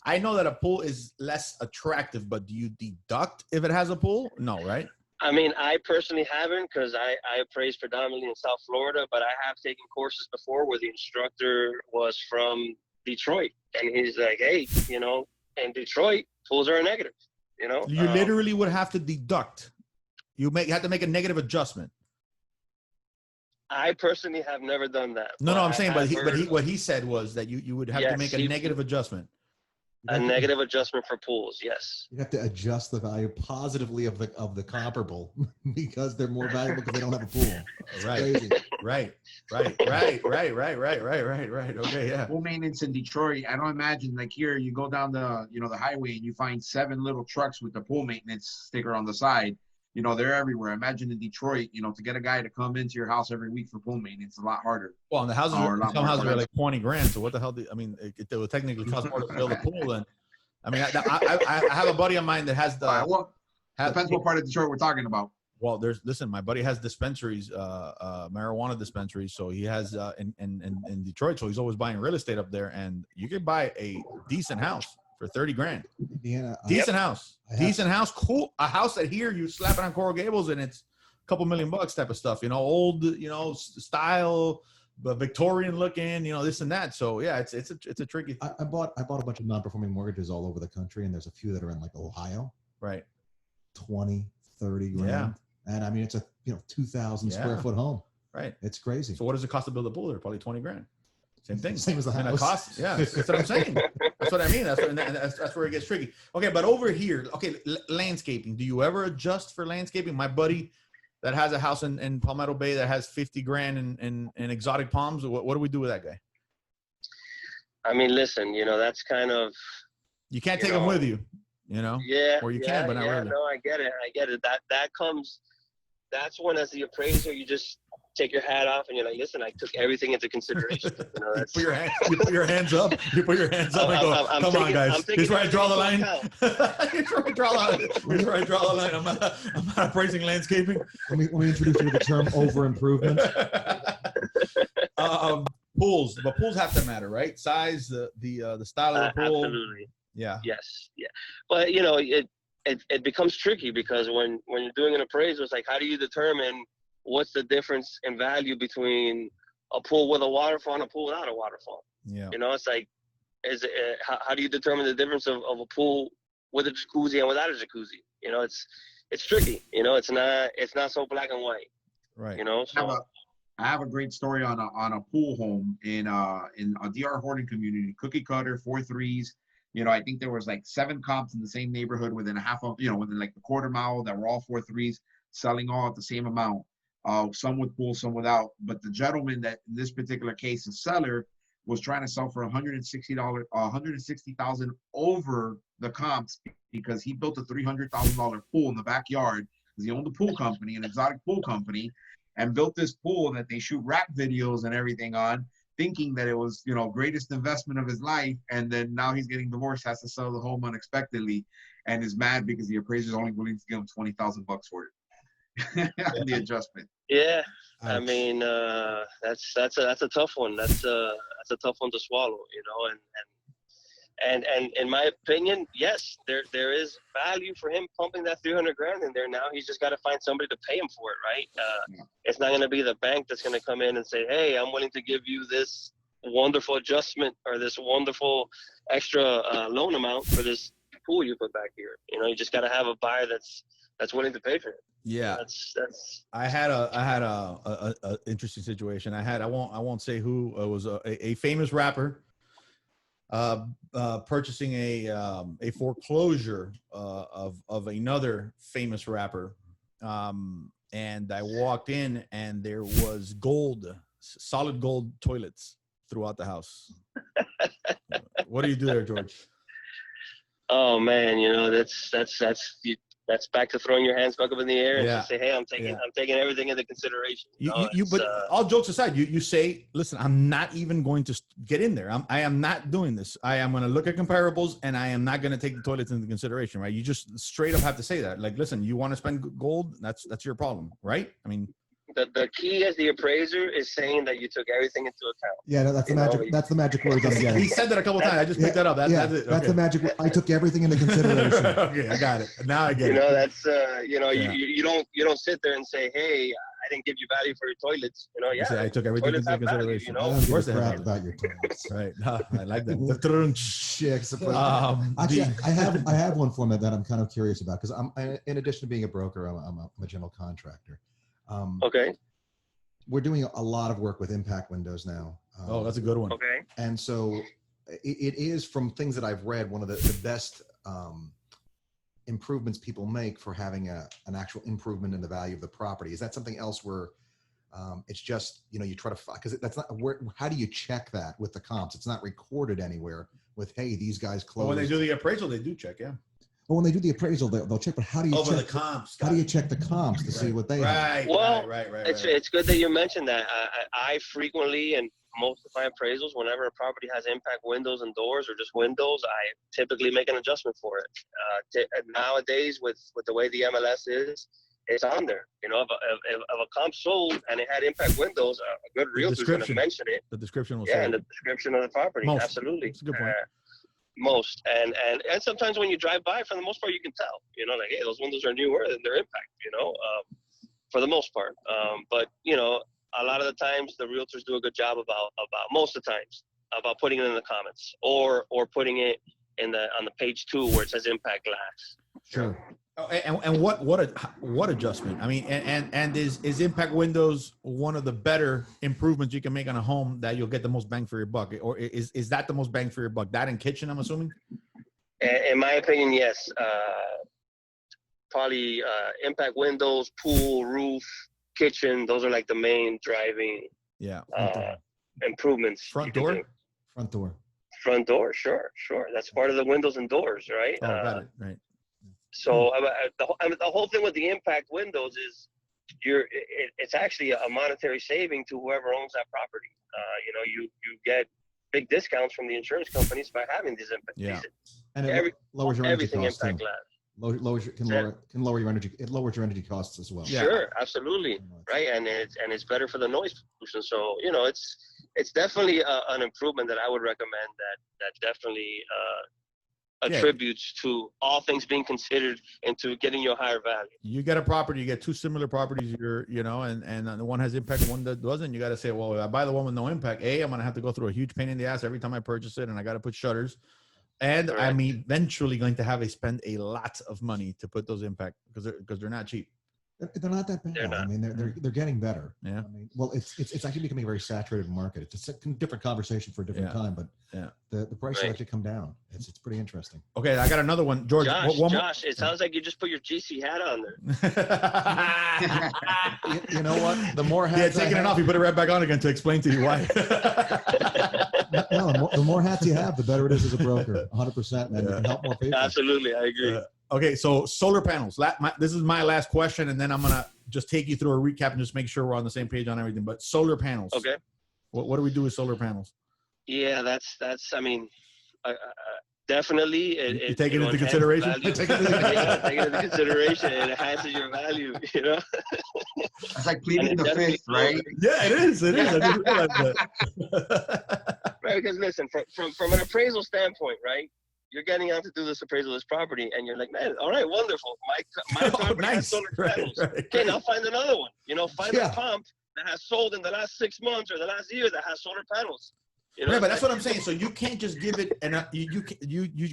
I know that a pool is less attractive, but do you deduct if it has a pool? No, right? I mean, I personally haven't because I appraise predominantly in South Florida, but I have taken courses before where the instructor was from Detroit, and he's like, hey, you know, in Detroit, pools are a negative, you know. You literally would have to deduct. You have to make a negative adjustment. I personally have never done that. No, I'm saying, but what he said was that you would have to make a negative adjustment. A negative adjustment for pools, yes. You have to adjust the value positively of the comparable because they're more valuable because they don't have a pool. It's crazy. Right. Okay, yeah. Pool maintenance in Detroit, I don't imagine like here you go down the the highway and you find 7 little trucks with the pool maintenance sticker on the side. You know, they're everywhere. Imagine in Detroit, to get a guy to come into your house every week for pool maintenance, it's a lot harder. Well, and the houses, some houses are like 20 grand. So what the hell? It would technically cost more to fill the pool. And I mean, I have a buddy of mine that has depends what part of Detroit we're talking about. Well, my buddy has dispensaries, marijuana dispensaries. So he has in Detroit. So he's always buying real estate up there, and you can buy a decent house for 30 grand. Indiana, decent house, cool. A house that here you slap it on Coral Gables and it's a couple $1 million type of stuff, old, style, but Victorian looking, this and that. So yeah, it's a tricky. I bought a bunch of non-performing mortgages all over the country, and there's a few that are in like Ohio. Right. 20, 30 grand. Yeah. And I mean, it's a 2,000 square foot home. Right. It's crazy. So what does it cost to build a pool there? Probably 20 grand. Same thing. Same as the house. And it costs, yeah, that's what I'm saying. That's what I mean. That's where it gets tricky. Okay, but over here, landscaping. Do you ever adjust for landscaping? My buddy that has a house in Palmetto Bay that has 50 grand in exotic palms. What do we do with that guy? I mean, listen, that's kind of. You can't take them with you, Yeah. Or you can, but not really. No, I get it. That comes. That's when, as the appraiser, you just take your hat off and you're like, listen, I took everything into consideration. That's, you put your hands up. You put your hands up and go, come on, guys. Here's where I draw the line. Here's where I draw the line. I'm not appraising landscaping. Let me introduce you to the term over improvement. Pools, but pools have to matter, right? Size, the style of the pool. Absolutely. Yeah. Yes. Yeah. But it becomes tricky because when you're doing an appraisal, it's like, how do you determine what's the difference in value between a pool with a waterfall and a pool without a waterfall? Yeah. It's like, how do you determine the difference of a pool with a jacuzzi and without a jacuzzi? It's tricky. It's not so black and white. Right. So I have a great story on a pool home in a DR Horton community, cookie cutter, 4 threes. I think there was like 7 comps in the same neighborhood within within like the quarter mile that were all 4 threes, selling all at the same amount. Some with pool, some without. But the gentleman that in this particular case, the seller, was trying to sell for $160,000 over the comps because he built a $300,000 pool in the backyard because he owned a pool company, an exotic pool company, and built this pool that they shoot rap videos and everything on, thinking that it was, greatest investment of his life. And then now he's getting divorced, has to sell the home unexpectedly, and is mad because the appraiser is only willing to give him $20,000 for it. The adjustment. Yeah. I mean, that's a tough one. That's a tough one to swallow, and in my opinion, yes, there is value for him pumping that 300 grand in there. Now he's just got to find somebody to pay him for it, right? It's not going to be the bank that's going to come in and say, hey, I'm willing to give you this wonderful adjustment or this wonderful extra loan amount for this pool you put back here. You just got to have a buyer that's willing to pay for it. Yeah, that's. I had a interesting situation. I won't say who. It was a famous rapper purchasing a foreclosure of another famous rapper, and I walked in and there was solid gold toilets throughout the house. What do you do there, George? Oh man, that's back to throwing your hands back up in the air and just say, hey, I'm taking everything into consideration. But all jokes aside, you say, listen, I'm not even going to get in there. I am not doing this. I am going to look at comparables and I am not going to take the toilets into consideration, right? You just straight up have to say that. Like, listen, you want to spend gold? That's your problem, right? I mean, The key as the appraiser is saying that you took everything into account. Yeah, that's the magic. That's the magic word I'm He getting. said that a couple times. I just picked that up. That's it. That's the Okay. magic word. I took everything into consideration. Okay, I got it. Now I get You know, it. that's Yeah. you don't sit there and say, hey, I didn't give you value for your toilets. You know, You say I took everything toilets into have value, consideration. you I know? don't give course a they have crap value. about your toilets. Right. No, I like that. Chicks. The- Actually, I have one format that I'm kind of curious about because in addition to being a broker, I'm a general contractor. Okay. We're doing a lot of work with impact windows now. Oh, that's a good one. Okay. And so it is, from things that I've read, one of the best improvements people make for having an actual improvement in the value of the property. Is that something else where it's just, you try to, because that's not where, how do you check that with the comps? It's not recorded anywhere with, hey, these guys closed. Well, when they do the appraisal, they do check, yeah. Well, when they do the appraisal, they'll check, but how do you Over check the comps. how do you check the comps to see what they have? Right, Well, right. It's good that you mentioned that. I frequently, and most of my appraisals, whenever a property has impact windows and doors or just windows, I typically make an adjustment for it. Nowadays, with the way the MLS is, it's on there. You know, if a comp sold and it had impact windows, a good realtor is going to mention it. The description will Yeah, say in the description of the property. Most. Absolutely. That's a good point. Most. And sometimes when you drive by, for the most part, you can tell, like, hey, those windows are newer than their impact, for the most part. But, a lot of the times the realtors do a good job about most of the times about putting it in the comments or putting it on the page 2 where it says impact glass. Sure. Oh, and what adjustment? I mean, and is impact windows one of the better improvements you can make on a home that you'll get the most bang for your buck, or is that the most bang for your buck? That and kitchen, I'm assuming. In my opinion, yes. Probably impact windows, pool, roof, kitchen. Those are like the main driving improvements. Front door. Front door. Front door, sure. That's part of the windows and doors, right? Oh, got it. Right. So the whole thing with the impact windows is it's actually a monetary saving to whoever owns that property. You get big discounts from the insurance companies by having these impact. Yeah. And it lowers your energy everything costs impact too. glass. Can lower your energy. It lowers your energy costs as well. Yeah. Sure, absolutely, right, and it's better for the noise pollution. So it's definitely an improvement that I would recommend. That definitely attributes to all things being considered into getting you a higher value. You get a property, you get 2 similar properties. And the one has impact, one that doesn't. You got to say, well, if I buy the one with no impact, I'm gonna have to go through a huge pain in the ass every time I purchase it, and I got to put shutters. And Correct. I'm eventually going to spend a lot of money to put those impact because they're not cheap. They're not that bad. They're not. I mean, they're getting better. Yeah. I mean, well, it's actually becoming a very saturated market. It's a different conversation for a different time, but the price will actually come down. It's pretty interesting. Okay, I got another one, George. Josh, it sounds like you just put your GC hat on there. You know what? The more hats, taking it off, you put it right back on again to explain to you why. No, the more hats you have, the better it is as a broker. 100%, man. You can help more people. Absolutely, I agree. Okay, so solar panels. This is my last question, and then I'm gonna just take you through a recap and just make sure we're on the same page on everything. But solar panels. Okay. What do we do with solar panels? Yeah, that's. I mean, definitely. You take it into consideration. Take it into consideration. It enhances your value. It's like pleading the fifth, right? Yeah, it is. It is. I didn't realize that. Right, because listen, from an appraisal standpoint, right? You're getting out to do this appraisal of this property, and you're like, man, all right, wonderful. My property has solar panels. Right. Okay, now find another one. Find a comp that has sold in the last 6 months or the last year that has solar panels. Right, but that's what I'm saying. So you can't just give it, and you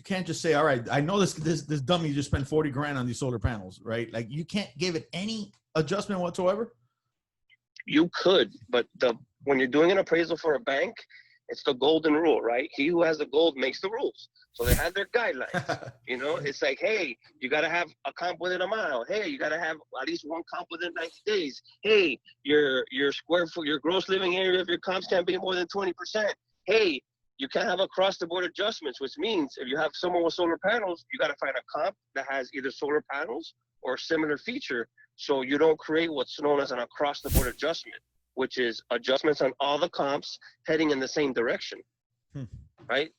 can't just say, all right, I know this dummy just spent $40,000 on these solar panels, right? Like you can't give it any adjustment whatsoever. You could, but when you're doing an appraisal for a bank, it's the golden rule, right? He who has the gold makes the rules. So they have their guidelines. It's like, hey, you got to have a comp within a mile. Hey, you got to have at least one comp within 90 days. Hey, your square foot, your gross living area of your comps can't be more than 20%. Hey, you can't have across the board adjustments, which means if you have someone with solar panels, you got to find a comp that has either solar panels or a similar feature. So you don't create what's known as an across the board adjustment, which is adjustments on all the comps heading in the same direction, right?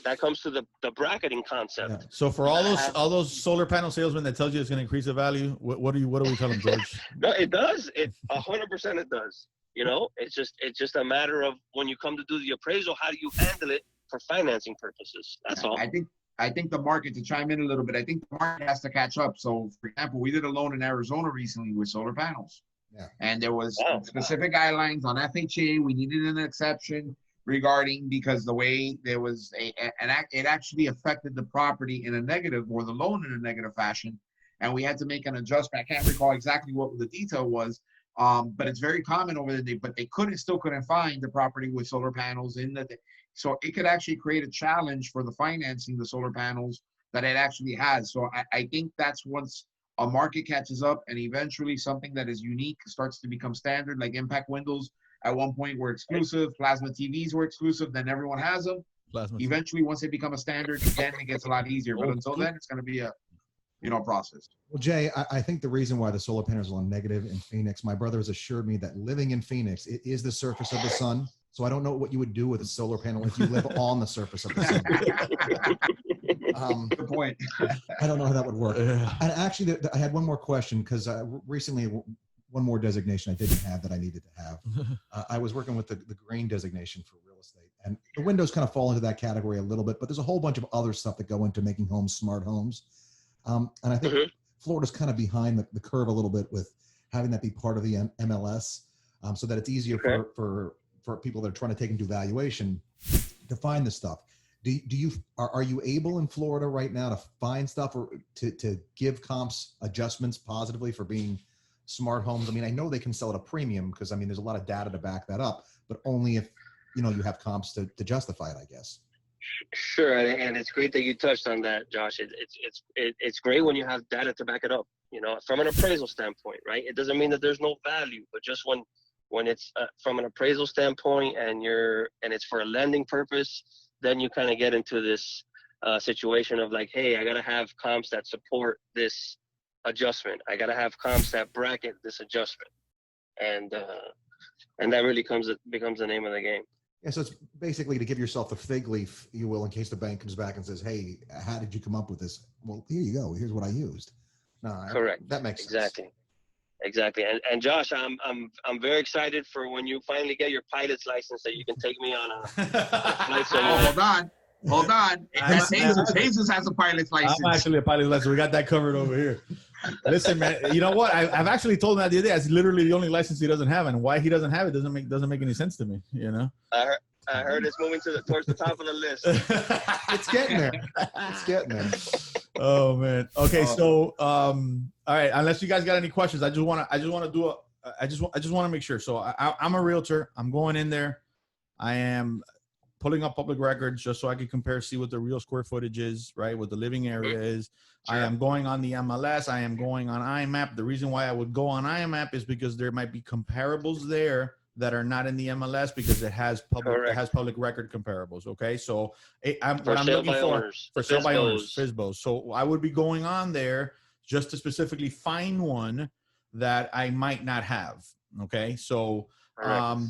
that comes to the bracketing concept. Yeah. So for all those solar panel salesmen that tells you it's going to increase the value, what do we tell them, George? No, it does. It 100% it does. You know, it's just a matter of when you come to do the appraisal, how do you handle it for financing purposes? That's all. I think the market, to chime in a little bit, I think the market has to catch up. So, for example, we did a loan in Arizona recently with solar panels. Yeah. And there was specific guidelines on FHA. We needed an exception regarding, because the way there was it actually affected the property in a negative, or the loan in a negative fashion. And we had to make an adjustment. I can't recall exactly what the detail was. But it's very common over there. But they still couldn't find the property with solar panels in the. So it could actually create a challenge for the financing the solar panels that it actually has. So I think that's once a market catches up and eventually something that is unique starts to become standard, like impact windows at one point were exclusive, plasma TVs were exclusive, then everyone has them. Eventually, once they become a standard, then it gets a lot easier. But until then, it's going to be a process. Well, Jay, I think the reason why the solar panels are on negative in Phoenix, my brother has assured me that living in Phoenix, it is the surface of the sun. So I don't know what you would do with a solar panel if you live on the surface of the sun. Good point. I don't know how that would work. And actually, I had one more question, because recently, one more designation I didn't have that I needed to have. I was working with the green designation for real estate. And the windows kind of fall into that category a little bit, but there's a whole bunch of other stuff that go into making homes smart homes. And I think Florida's kind of behind the curve a little bit with having that be part of the MLS, so that it's easier for people that are trying to take and do valuation to find this stuff. Are you able in Florida right now to find stuff, or to give comps adjustments positively for being smart homes? I mean, I know they can sell at a premium because, I mean, there's a lot of data to back that up, but only if, you have comps to justify it, I guess. Sure, and it's great that you touched on that, Josh. It's great when you have data to back it up. From an appraisal standpoint, right? It doesn't mean that there's no value, but just when it's from an appraisal standpoint and it's for a lending purpose, then you kind of get into this situation of like, hey, I gotta have comps that support this adjustment. I gotta have comps that bracket this adjustment, and that really becomes the name of the game. Yeah, so it's basically to give yourself the fig leaf, you will, in case the bank comes back and says, hey, how did you come up with this? Well, here you go. Here's what I used. No, correct. That makes sense. Exactly. And Josh, I'm very excited for when you finally get your pilot's license, that you can take me on a flight somewhere. Hold on. Jesus has a pilot's license. I'm actually a pilot's license. We got that covered over here. Listen, man, you know what? I've actually told him that the other day. It's literally the only license he doesn't have, and why he doesn't have it doesn't make any sense to me. I heard it's moving towards the top of the list. It's getting there. It's getting there. Oh man. Okay. So, all right. Unless you guys got any questions, I just want to make sure. So I'm a realtor. I'm going in there. I am pulling up public records just so I can compare, see what the real square footage is, right? What the living area is. Sure. I am going on the MLS. I am going on IMAP. The reason why I would go on IMAP is because there might be comparables there that are not in the MLS because it has public record comparables. Okay. So what I'm looking for sale by owners, FSBOs. So I would be going on there just to specifically find one that I might not have. Okay. So,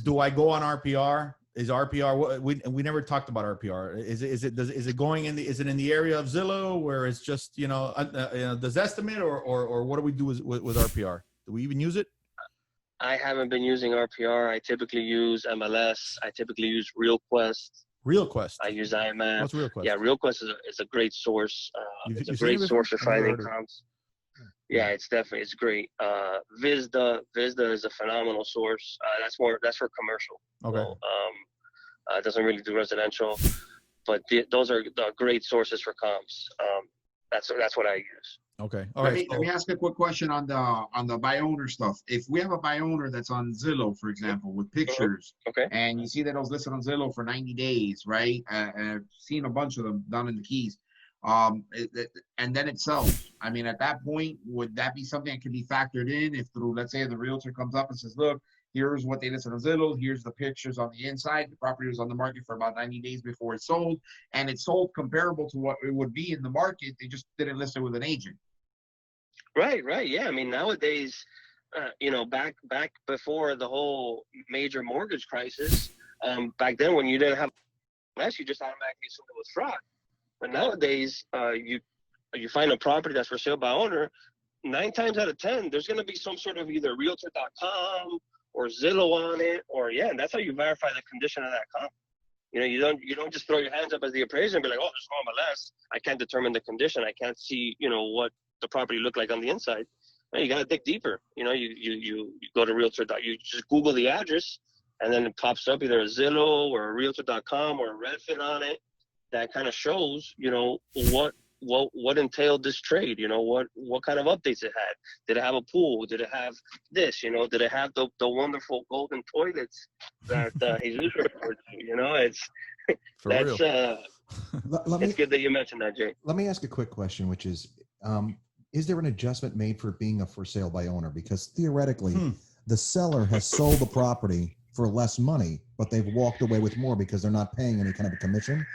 do I go on RPR? Is RPR, we never talked about RPR. Is it going in is it in the area of Zillow where it's just, does estimate or what do we do with RPR? Do we even use it? I haven't been using RPR. I typically use MLS. I typically use RealQuest. RealQuest. I use IMAP. What's RealQuest? Yeah, RealQuest is a great source. It's a great source for finding comps. Yeah, it's great. Vizda is a phenomenal source. That's for commercial. Okay. So, it doesn't really do residential, but those are the great sources for comps. That's what I use. Okay. All right. Let me ask a quick question on the buy owner stuff. If we have a buy owner that's on Zillow, for example, with pictures, okay, and you see that it was listed on Zillow for 90 days, right? And I've seen a bunch of them down in the Keys. And then it sells. I mean, at that point, would that be something that can be factored in if through, let's say, the realtor comes up and says, look, here's what they listed on Zillow, here's the pictures on the inside. The property was on the market for about 90 days before it sold, and it sold comparable to what it would be in the market. They just didn't list it with an agent. Right. Yeah. I mean, nowadays, back before the whole major mortgage crisis, back then when you didn't have unless you just automatically assume it was fraud. But nowadays, you find a property that's for sale by owner, 9 times out of 10, there's going to be some sort of either realtor.com or Zillow on it, or and that's how you verify the condition of that comp. You don't just throw your hands up as the appraiser and be like, oh, there's no MLS. I can't determine the condition. I can't see, what the property looked like on the inside. You got to dig deeper. You go to realtor. You just Google the address, and then it pops up either a Zillow or a realtor.com or a Redfin on it. That kind of shows, what entailed this trade, what kind of updates it had. Did it have a pool? Did it have this, did it have the wonderful golden toilets that Jesus referred to, it's, For that's, real. it's good that you mentioned that, Jay. Let me ask a quick question, which is there an adjustment made for being a for sale by owner? Because theoretically, the seller has sold the property for less money, but they've walked away with more because they're not paying any kind of a commission.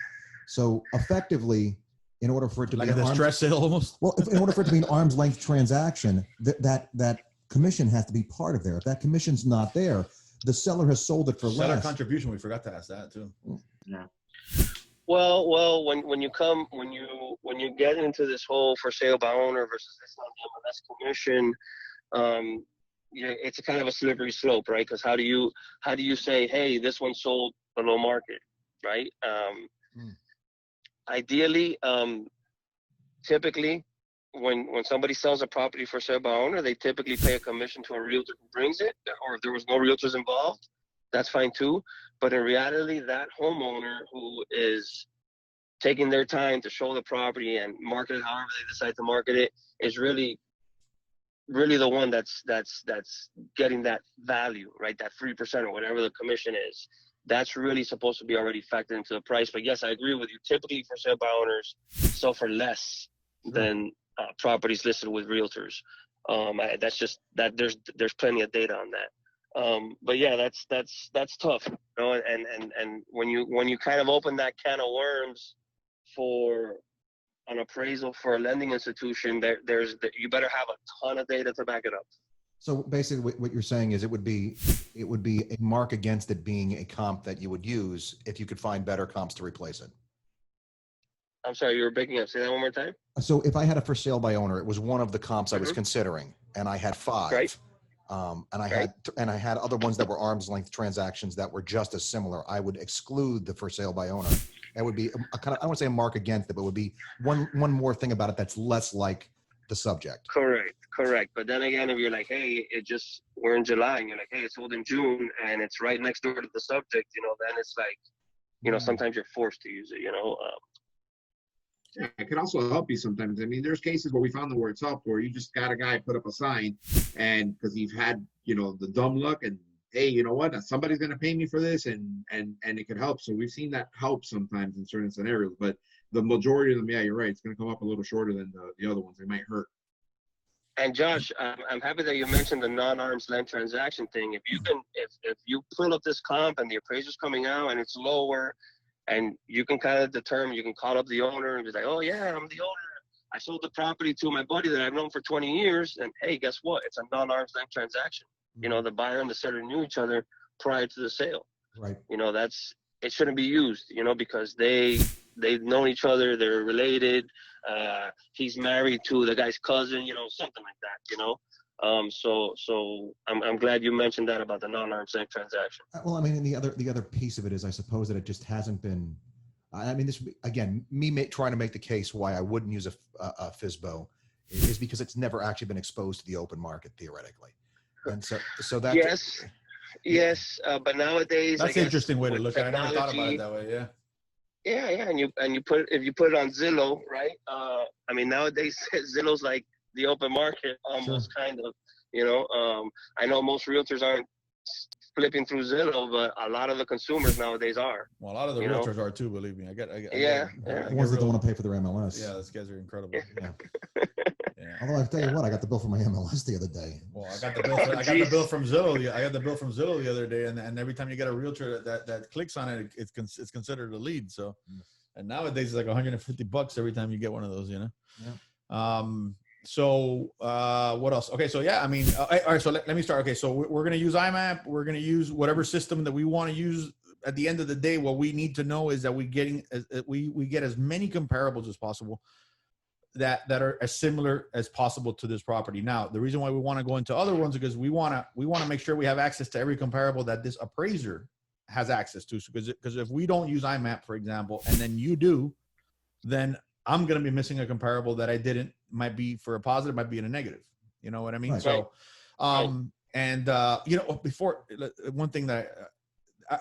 So effectively, in order for it to Like be a distress sale almost. well, in order for it to be an arm's length transaction, that commission has to be part of there. If that commission's not there, the seller has sold it for Seller less. contribution. We forgot to ask that too. Yeah. Well, when you get into this whole for sale by owner versus this on the MLS commission, it's a kind of a slippery slope, right? Because how do you say, hey, this one sold below market, right? Ideally, typically, when somebody sells a property for sale by owner, they typically pay a commission to a realtor who brings it, or if there was no realtors involved, that's fine too. But in reality, that homeowner who is taking their time to show the property and market it however they decide to market it is really the one that's getting that value, right? That 3% or whatever the commission is. That's really supposed to be already factored into the price. But yes, I agree with you. Typically, for sale by owners sell for less than properties listed with realtors. That's just that there's plenty of data on that. But yeah, that's tough. And when you kind of open that can of worms for an appraisal for a lending institution, you better have a ton of data to back it up. So basically what you're saying is it would be a mark against it being a comp that you would use if you could find better comps to replace it. I'm sorry, you were breaking up. Say that one more time. So if I had a for sale by owner, it was one of the comps I was considering, and I had 5. Right. And I had other ones that were arm's length transactions that were just as similar. I would exclude the for sale by owner. That would be a kind of, I won't say a mark against it, but it would be one more thing about it that's less like the subject. Correct. But then again, if you're like, hey, we're in July, and you're like, hey, it's sold in June, and it's right next door to the subject, then it's like, sometimes you're forced to use it, Yeah, it could also help you sometimes. I mean, there's cases where we found the where it's up, where you just got a guy put up a sign, and because you've had, the dumb luck, and hey, you know what? Somebody's going to pay me for this, and it could help. So we've seen that help sometimes in certain scenarios, but the majority of them, yeah, you're right. It's going to come up a little shorter than the other ones. They might hurt. And Josh, I'm happy that you mentioned the non-arm's length transaction thing. If you pull up this comp and the appraiser's coming out and it's lower, and you can kind of determine, you can call up the owner and be like, oh yeah, I'm the owner. I sold the property to my buddy that I've known for 20 years. And hey, guess what? It's a non-arm's length transaction. The buyer and the seller knew each other prior to the sale. Right. It shouldn't be used, because they've known each other. They're related. He's married to the guy's cousin, something like that, So I'm glad you mentioned that about the non-arm's length transaction. Well, I mean, the other piece of it is, I suppose that it just hasn't been. I mean, this again, trying to make the case why I wouldn't use a FSBO is because it's never actually been exposed to the open market theoretically, and so that yes, but nowadays that's an interesting way to look at it. I never thought about it that way. Yeah. Yeah, and you if you put it on Zillow, right? I mean, nowadays Zillow's like the open market almost, kind of. I know most realtors aren't flipping through Zillow, but a lot of the consumers nowadays are. Well, a lot of the realtors are too, believe me. I get ones that don't want to pay for their MLS. Yeah, those guys are incredible. Yeah. Although I tell you what, I got the bill for my MLS the other day. Well, I got the bill from Zillow. I got the bill from Zillow the other day, and every time you get a realtor that clicks on it, it's considered a lead. So, and nowadays it's like $150 every time you get one of those. Yeah. So what else? Okay, so yeah, I mean, all right. So let me start. Okay, so we're gonna use IMAP. We're gonna use whatever system that we want to use at the end of the day, what we need to know is that we get as many comparables as possible that are as similar as possible to this property. Now, the reason why we want to go into other ones is because we want to make sure we have access to every comparable that this appraiser has access to. Because if we don't use IMAP, for example, and then you do, then I'm going to be missing a comparable that I didn't. Might be for a positive, might be in a negative. You know what I mean? Right. So, before, one thing that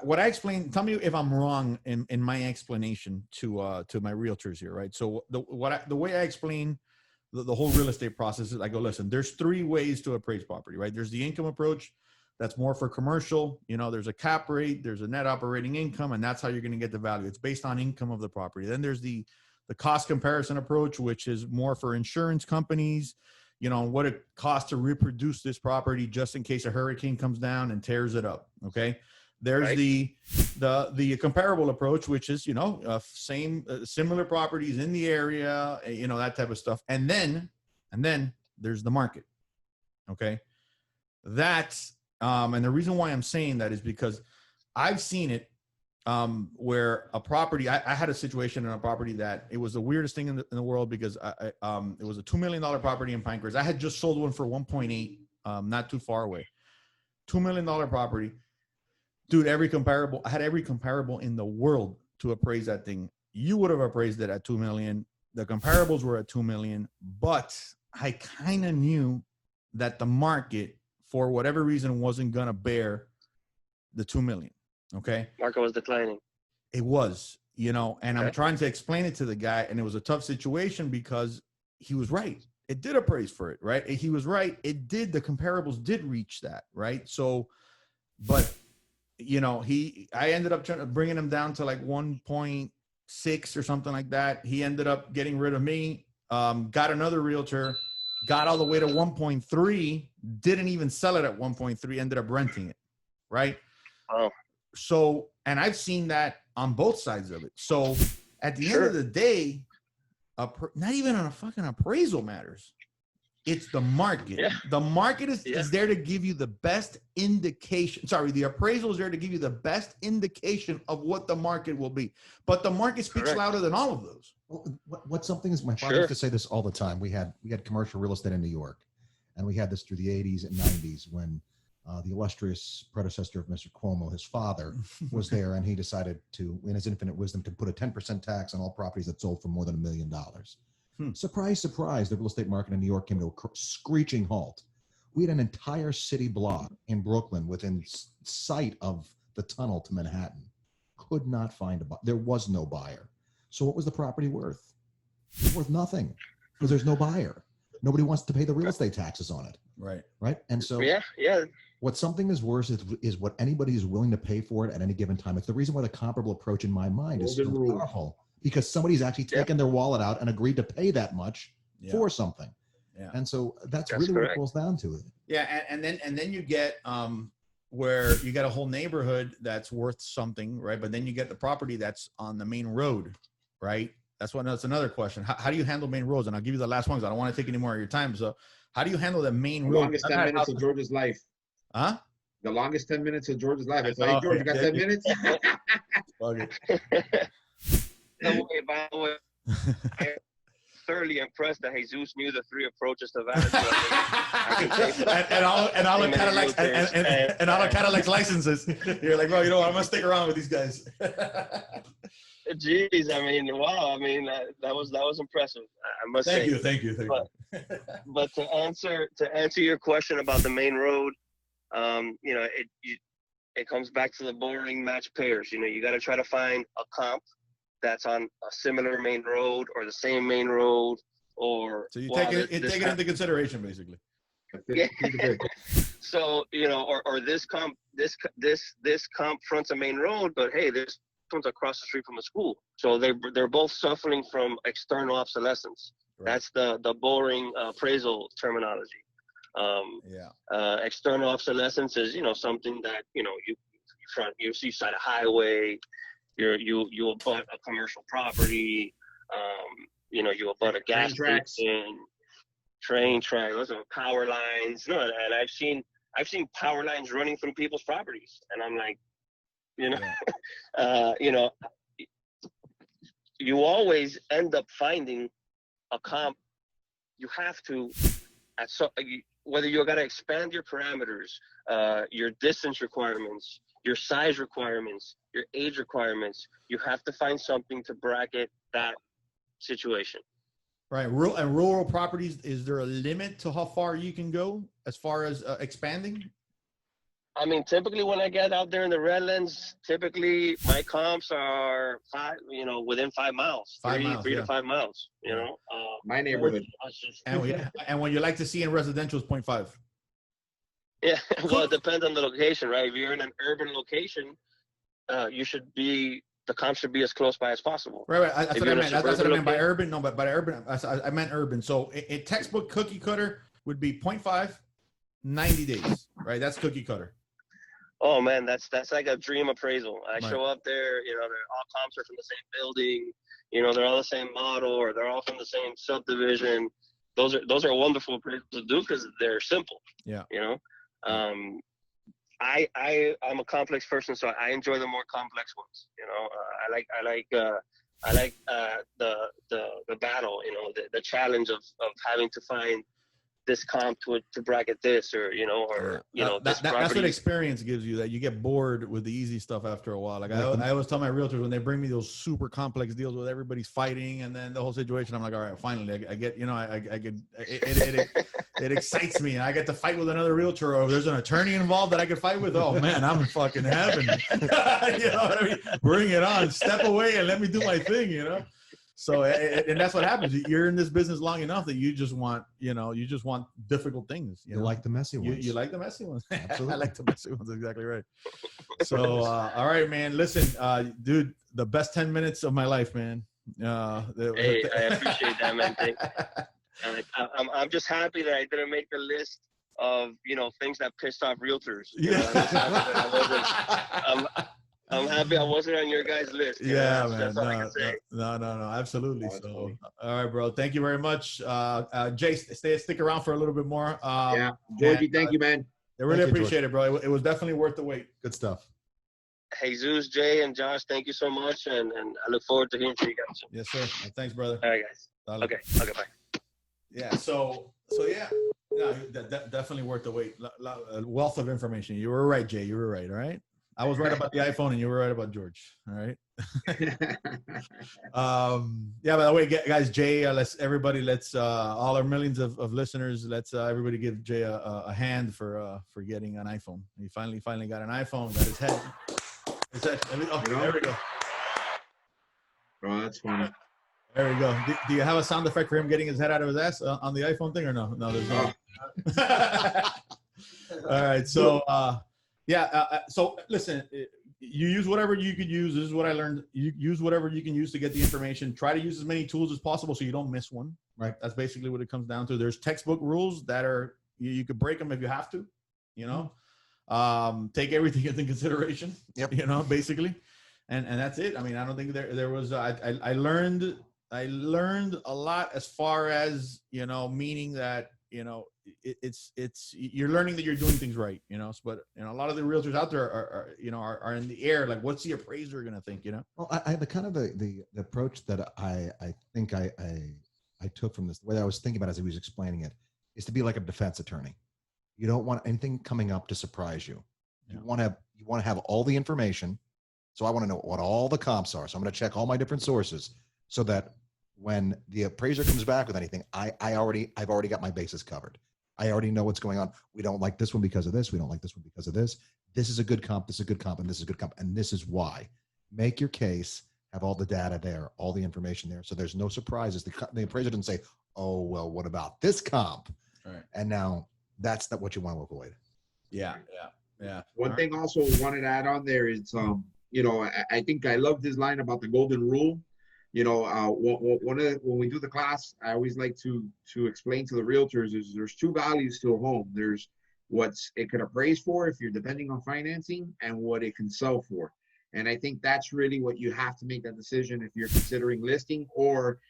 what I explained, tell me if I'm wrong in my explanation to my realtors here, right? So the way I explain the whole real estate process is I go, listen, there's 3 ways to appraise property, right? There's the income approach. That's more for commercial. There's a cap rate, there's a net operating income, and that's how you're going to get the value. It's based on income of the property. Then there's the cost comparison approach, which is more for insurance companies, what it costs to reproduce this property just in case a hurricane comes down and tears it up. Okay. There's Right. the comparable approach, which is, similar properties in the area, that type of stuff. And then there's the market. Okay. That's, and the reason why I'm saying that is because I've seen it, where a property, I had a situation in a property that it was the weirdest thing in the world because it was a $2 million property in Pinecrest. I had just sold one for 1.8, not too far away. $2 million property. Dude, I had every comparable in the world to appraise that thing. You would have appraised it at 2 million. The comparables were at 2 million, but I kind of knew that the market, for whatever reason, wasn't going to bear the 2 million. Okay. Market was declining. It was, and Okay. I'm trying to explain it to the guy, and it was a tough situation because he was right. It did appraise for it, right? He was right. It did. The comparables did reach that, right? So, but I ended up bringing him down to like 1.6 or something like that. He ended up getting rid of me, got another realtor, got all the way to 1.3, didn't even sell it at 1.3, ended up renting it, right? Oh. So, and I've seen that on both sides of it. So at the end of the day, not even on a fucking appraisal matters. It's the market. Yeah. The market is there to give you the best indication. Sorry, the appraisal is there to give you the best indication of what the market will be. But the market speaks Correct. louder than all of those. What something is, my father used to say this all the time. We had commercial real estate in New York, and we had this through the 80s and 90s when the illustrious predecessor of Mr. Cuomo, his father, was there, and he decided to, in his infinite wisdom, to put a 10% tax on all properties that sold for more than $1 million. Surprise, surprise, the real estate market in New York came to a screeching halt. We had an entire city block in Brooklyn within sight of the tunnel to Manhattan. Could not find a buyer. There was no buyer. So what was the property worth? It was worth nothing because there's no buyer. Nobody wants to pay the real estate taxes on it. Right. And so what something is worth is what anybody is willing to pay for it at any given time. It's the reason why the comparable approach in my mind is so powerful, because somebody's actually taken their wallet out and agreed to pay that much for something. Yeah. And so that's really correct. What it boils down to. Yeah. And then you get, where you got a whole neighborhood that's worth something, right? But then you get the property that's on the main road, right? That's another question. How do you handle main roads? And I'll give you the last one because I don't want to take any more of your time. So how do you handle the main road? Longest 10 minutes of George's life. Huh? The longest 10 minutes of George's life. I said, hey, George, you got 10 minutes? By the way, I'm thoroughly impressed that Jesus knew the 3 approaches to vanity. and all the Cadillac licenses. You're like, bro, I'm gonna stick around with these guys. Jeez, I mean, wow, I mean, that was impressive. I must say. Thank you. But to answer your question about the main road, it comes back to the boring match pairs. You got to try to find a comp that's on a similar main road or the same main road, or so you take it into consideration, basically. Yeah. So or this comp fronts a main road, but hey, this one's across the street from a school, so they're both suffering from external obsolescence. Right. That's the boring appraisal terminology. External obsolescence is something that you see side a highway, you abut a commercial property, you abut a gas station, train tracks, those are power lines. And I've seen power lines running through people's properties, and I'm like, You know, Yeah. you know, you always end up finding a comp. You have to, whether you're going to expand your parameters, your distance requirements, your size requirements, your age requirements, you have to find something to bracket that situation. Right. Rural properties, is there a limit to how far you can go as far as expanding? I mean, typically when I get out there in the Redlands, typically my comps are within 5 miles, 3 to 5 miles, you know. My neighborhood. And when you like to see in residential is 0.5. Yeah, well, it depends on the location, right? If you're in an urban location, the comp should be as close by as possible. Right. That's what I meant. That's what I meant by location, urban. No, but by urban, I meant urban. So a textbook cookie cutter would be 0.5, 90 days, right? That's cookie cutter. oh man, that's like a dream appraisal. I Right. show up there, they're all comps are from the same building, they're all the same model, or they're all from the same subdivision. Those are wonderful appraisals to do because they're simple. Yeah. I'm a complex person, so I enjoy the more complex ones. I like the battle, the challenge of having to find this comp to bracket this, or this that's what property. experience gives you, that you get bored with the easy stuff after a while. Like I always tell my realtors when they bring me those super complex deals with everybody's fighting and then the whole situation, I'm like, all right, finally I get, it excites me. I get to fight with another realtor, or there's an attorney involved that I could fight with. Oh man, I'm in fucking heaven. You know what I mean? Bring it on. Step away and let me do my thing, So, and that's what happens. You're in this business long enough that you just want difficult things. You like the messy ones. You like the messy ones. Absolutely. I like the messy ones. Exactly right. So, all right, man. Listen, dude, the best 10 minutes of my life, man. Hey, I appreciate that, man. I'm just happy that I didn't make the list of things that pissed off realtors. I'm happy I wasn't on your guys' list. Yeah, man. That's all I can say. No, absolutely. Oh, So, all right, bro. Thank you very much. Jay, stick around for a little bit more. Yeah, Georgie, thank you, man. I really Thank you, appreciate it, bro. It was definitely worth the wait. Good stuff. Jesus, Jay, and Josh, thank you so much, and I look forward to hearing from you guys. Yes, sir. Thanks, brother. All right, guys. Dale. Okay, bye. Yeah. So yeah. No, definitely worth the wait. A wealth of information. You were right, Jay. You were right. All right. I was right about the iPhone, and you were right about George. All right. Yeah. By the way, guys, Jay, let's all our millions of listeners, let's everybody give Jay a hand for getting an iPhone. He finally got an iPhone. Got his head. There we go. Oh, that's funny. There we go. Do you have a sound effect for him getting his head out of his ass on the iPhone thing, or no? No, there's no. All right. So, so listen, you use whatever you could use. This is what I learned. You use whatever you can use to get the information. Try to use as many tools as possible so you don't miss one. Right. That's basically what it comes down to. There's textbook rules that are, you could break them if you have to, take everything into consideration. Yep. Basically. And that's it. I mean, I don't think there was, I learned a lot as far as, meaning that, it's you're learning that you're doing things right, but a lot of the realtors out there are in the air. Like, what's the appraiser going to think, Well, I the kind of the approach that I think I took from this, the way I was thinking about it as he was explaining it, is to be like a defense attorney. You don't want anything coming up to surprise you. You want to have all the information. So I want to know what all the comps are. So I'm going to check all my different sources so that when the appraiser comes back with anything, I've already got my bases covered. I already know what's going on. We don't like this one because of this. We don't like this one because of this. This is a good comp. This is a good comp, and this is a good comp, and this is why. Make your case. Have all the data there, all the information there, so there's no surprises. The appraiser didn't say, "Oh, well, what about this comp?" Right. And now that's not what you want to avoid. Yeah. One thing also wanted to add on there is, I think I love this line about the golden rule. When we do the class, I always like to explain to the realtors is there's two values to a home. There's what it could appraise for if you're depending on financing, and what it can sell for. And I think that's really what you have to make that decision if you're considering listing or,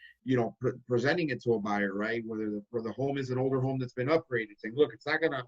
presenting it to a buyer, right? Whether the home is an older home that's been upgraded, saying, look, it's not gonna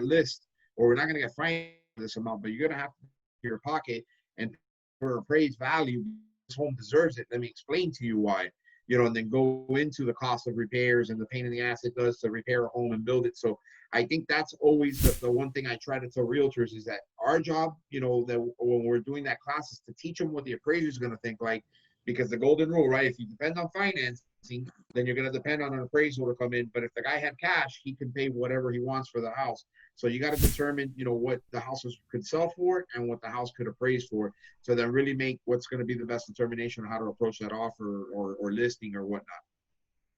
list, or we're not gonna get financed this amount, but you're gonna have to in your pocket. and for appraised value, this home deserves it. Let me explain to you why. And then go into the cost of repairs and the pain in the ass it does to repair a home and build it. So I think that's always the one thing I try to tell realtors is that our job, that when we're doing that class is to teach them what the appraiser is going to think like, because the golden rule, right? If you depend on financing, then you're going to depend on an appraisal to come in. But if the guy had cash, he can pay whatever he wants for the house. So you got to determine, what the house could sell for and what the house could appraise for. So then really make what's going to be the best determination on how to approach that offer or listing or whatnot.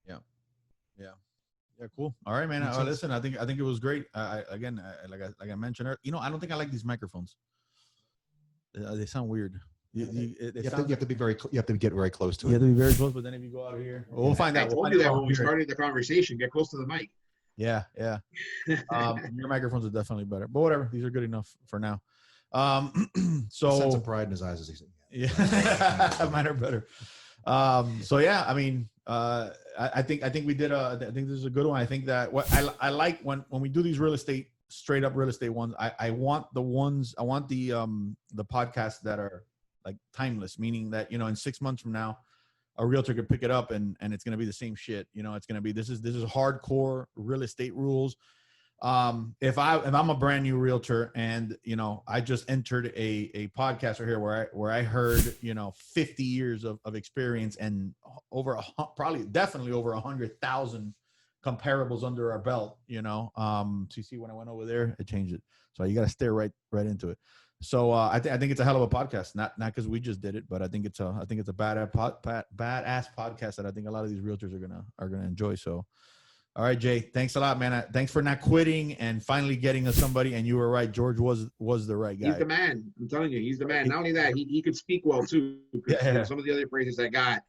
Yeah, cool. All right, man. Listen, I think it was great. Like I mentioned, I don't think I like these microphones. They sound weird. You have to be very. You have to get very close to it. You have to be very close. But then if you go out here, we'll find out. I told you that when we started the conversation. Get close to the mic. Yeah. Your microphones are definitely better, but whatever. These are good enough for now. So sense of pride in his eyes as he said. Yeah, mine are better. So yeah, I mean, I think we did. I think this is a good one. I think that what I like when we do these straight up real estate ones. I want the podcasts that are like timeless, meaning that in 6 months from now, a realtor could pick it up and it's going to be the same shit. It's going to be, this is hardcore real estate rules. If I'm a brand new realtor and, I just entered a podcast right here where I heard, 50 years of experience and definitely over 100,000 comparables under our belt, so you see when I went over there, it changed it. So you got to stare right into it. So I think it's a hell of a podcast, not because we just did it, but I think it's a badass podcast that I think a lot of these realtors are gonna enjoy. So, all right, Jay, thanks a lot, man. Thanks for not quitting and finally getting us somebody. And you were right, George was the right guy. He's the man. I'm telling you, he's the man. Not only that, he could speak well too. Yeah. Some of the other appraisers I got,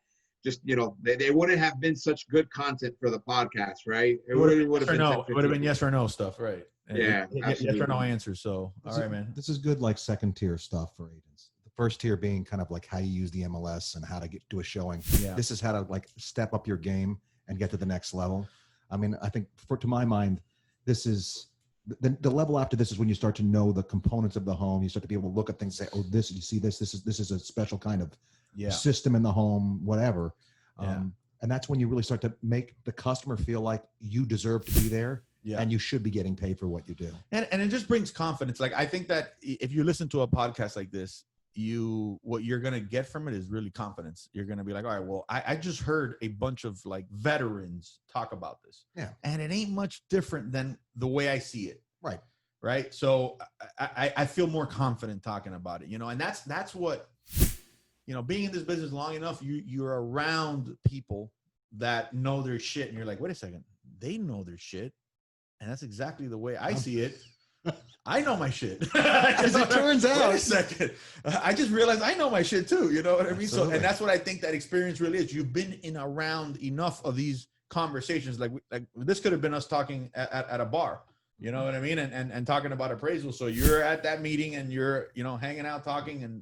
just they wouldn't have been such good content for the podcast, right? It would have been no. It would have been yes or no stuff, right? Yeah, yes or no answers. So, all right, man. This is good, like second tier stuff for agents. The first tier being kind of like how you use the MLS and how to do a showing. Yeah. This is how to like step up your game and get to the next level. I mean, I think to my mind, this is the level after this is when you start to know the components of the home. You start to be able to look at things and say, oh, you see this is a special kind of system in the home, whatever. And that's when you really start to make the customer feel like you deserve to be there. Yeah. And you should be getting paid for what you do. And it just brings confidence. Like, I think that if you listen to a podcast like this, what you're going to get from it is really confidence. You're going to be like, all right, well, I just heard a bunch of like veterans talk about this. Yeah. And it ain't much different than the way I see it. Right. Right. So I feel more confident talking about it, and that's what, being in this business long enough, you're around people that know their shit. And you're like, wait a second, they know their shit. And that's exactly the way I see it. I know my shit. As it turns out. Wait a second. I just realized I know my shit too. You know what I mean? Absolutely. So, and that's what I think that experience really is. You've been around enough of these conversations. Like this could have been us talking at a bar. You know what I mean? And talking about appraisal. So you're at that meeting and you're, hanging out, talking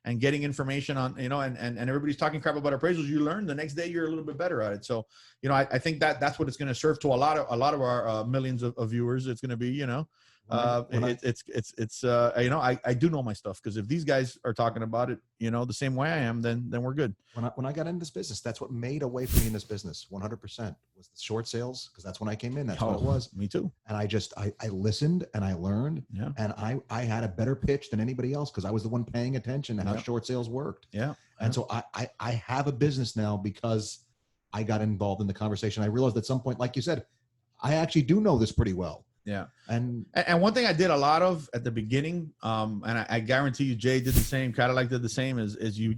and getting information on, and everybody's talking crap about appraisals. You learn the next day, you're a little bit better at it. So, I think that's what it's going to serve to a lot of our millions of viewers. It's going to be, I do know my stuff, because if these guys are talking about it, the same way I am, then we're good. When I got into this business, that's what made a way for me in this business. 100% was the short sales, because that's when I came in. That's what it was. Me too. And I listened and I learned. Yeah. And I had a better pitch than anybody else, because I was the one paying attention to how short sales worked. Yeah. And so I have a business now because I got involved in the conversation. I realized at some point, like you said, I actually do know this pretty well. Yeah. And one thing I did a lot of at the beginning, and I guarantee you Jay did the same, Cadillac did the same, is you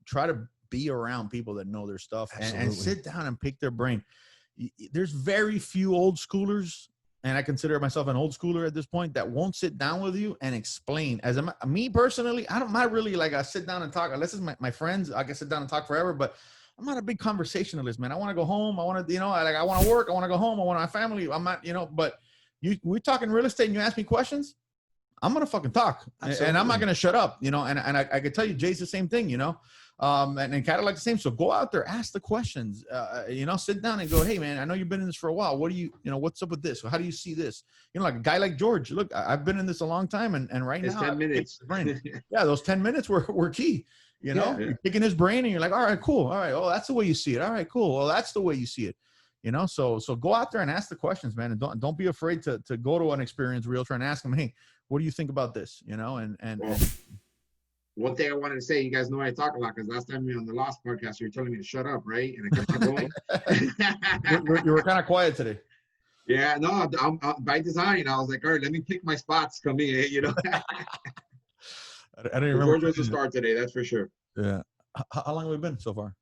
try to be around people that know their stuff and sit down and pick their brain. There's very few old schoolers, and I consider myself an old schooler at this point, that won't sit down with you and explain. As me personally, I'm not really like I sit down and talk, unless it's my friends, I can sit down and talk forever, but I'm not a big conversationalist, man. I want to go home. I want to, I want to work. I want to go home. I want my family. I'm not, but we're talking real estate and you ask me questions, I'm gonna fucking talk, and I'm not Absolutely. gonna shut up, you know. And I could tell you, Jay's the same thing, you know. And Cadillac the same. So go out there, ask the questions, you know, sit down and go, hey man, I know you've been in this for a while. What do you know, what's up with this? How do you see this? You know, like a guy like George, look, I've been in this a long time, and right It's now, 10 minutes. yeah, those 10 minutes were key. You know, Yeah. you're picking his brain and you're like, all right, cool. All right. Oh, that's the way you see it. All right, cool. Well, that's the way you see it. You know, so go out there and ask the questions, man. And don't be afraid to go to an experienced realtor and ask them, hey, what do you think about this? You know, Well, one thing I wanted to say, you guys know I talk a lot because last time we were on the Lost podcast, you were telling me to shut up, right? And I kept on going. you were kind of quiet today. Yeah, no, I'm by design. I was like, all right, let me pick my spots coming in, you know. I don't remember. George was a star today, that's for sure. Yeah. How long have we been so far?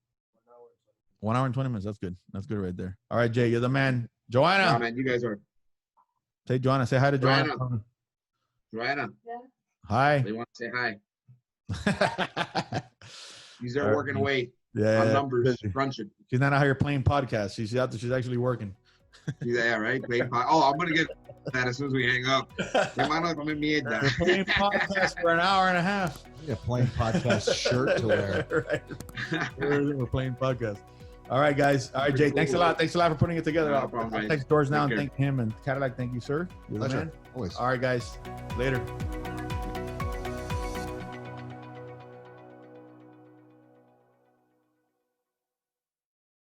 1 hour and 20 minutes. That's good. That's good right there. All right, Jay, you're the man. Joanna. Oh, man, you guys are. Say Joanna. Say hi to Joanna. Joanna, Hi. they want to say hi. He's there working away Yeah. on numbers, busy. crunching. She's not out here playing podcasts. She's out there. She's actually working. Yeah, right. Oh, I'm gonna get that as soon as we hang up. Hermano, come mierda. We're playing podcasts for an hour and a half. Yeah, plain podcast shirt to wear. Right. We're playing podcasts. All right, guys. All right, Jay. Thanks a lot. Thanks a lot for putting it together. No problem, I'll guys. text George now and Take care. thank him, and Cadillac. Thank you, sir. You're the Pleasure. man. Always. All right, guys. Later.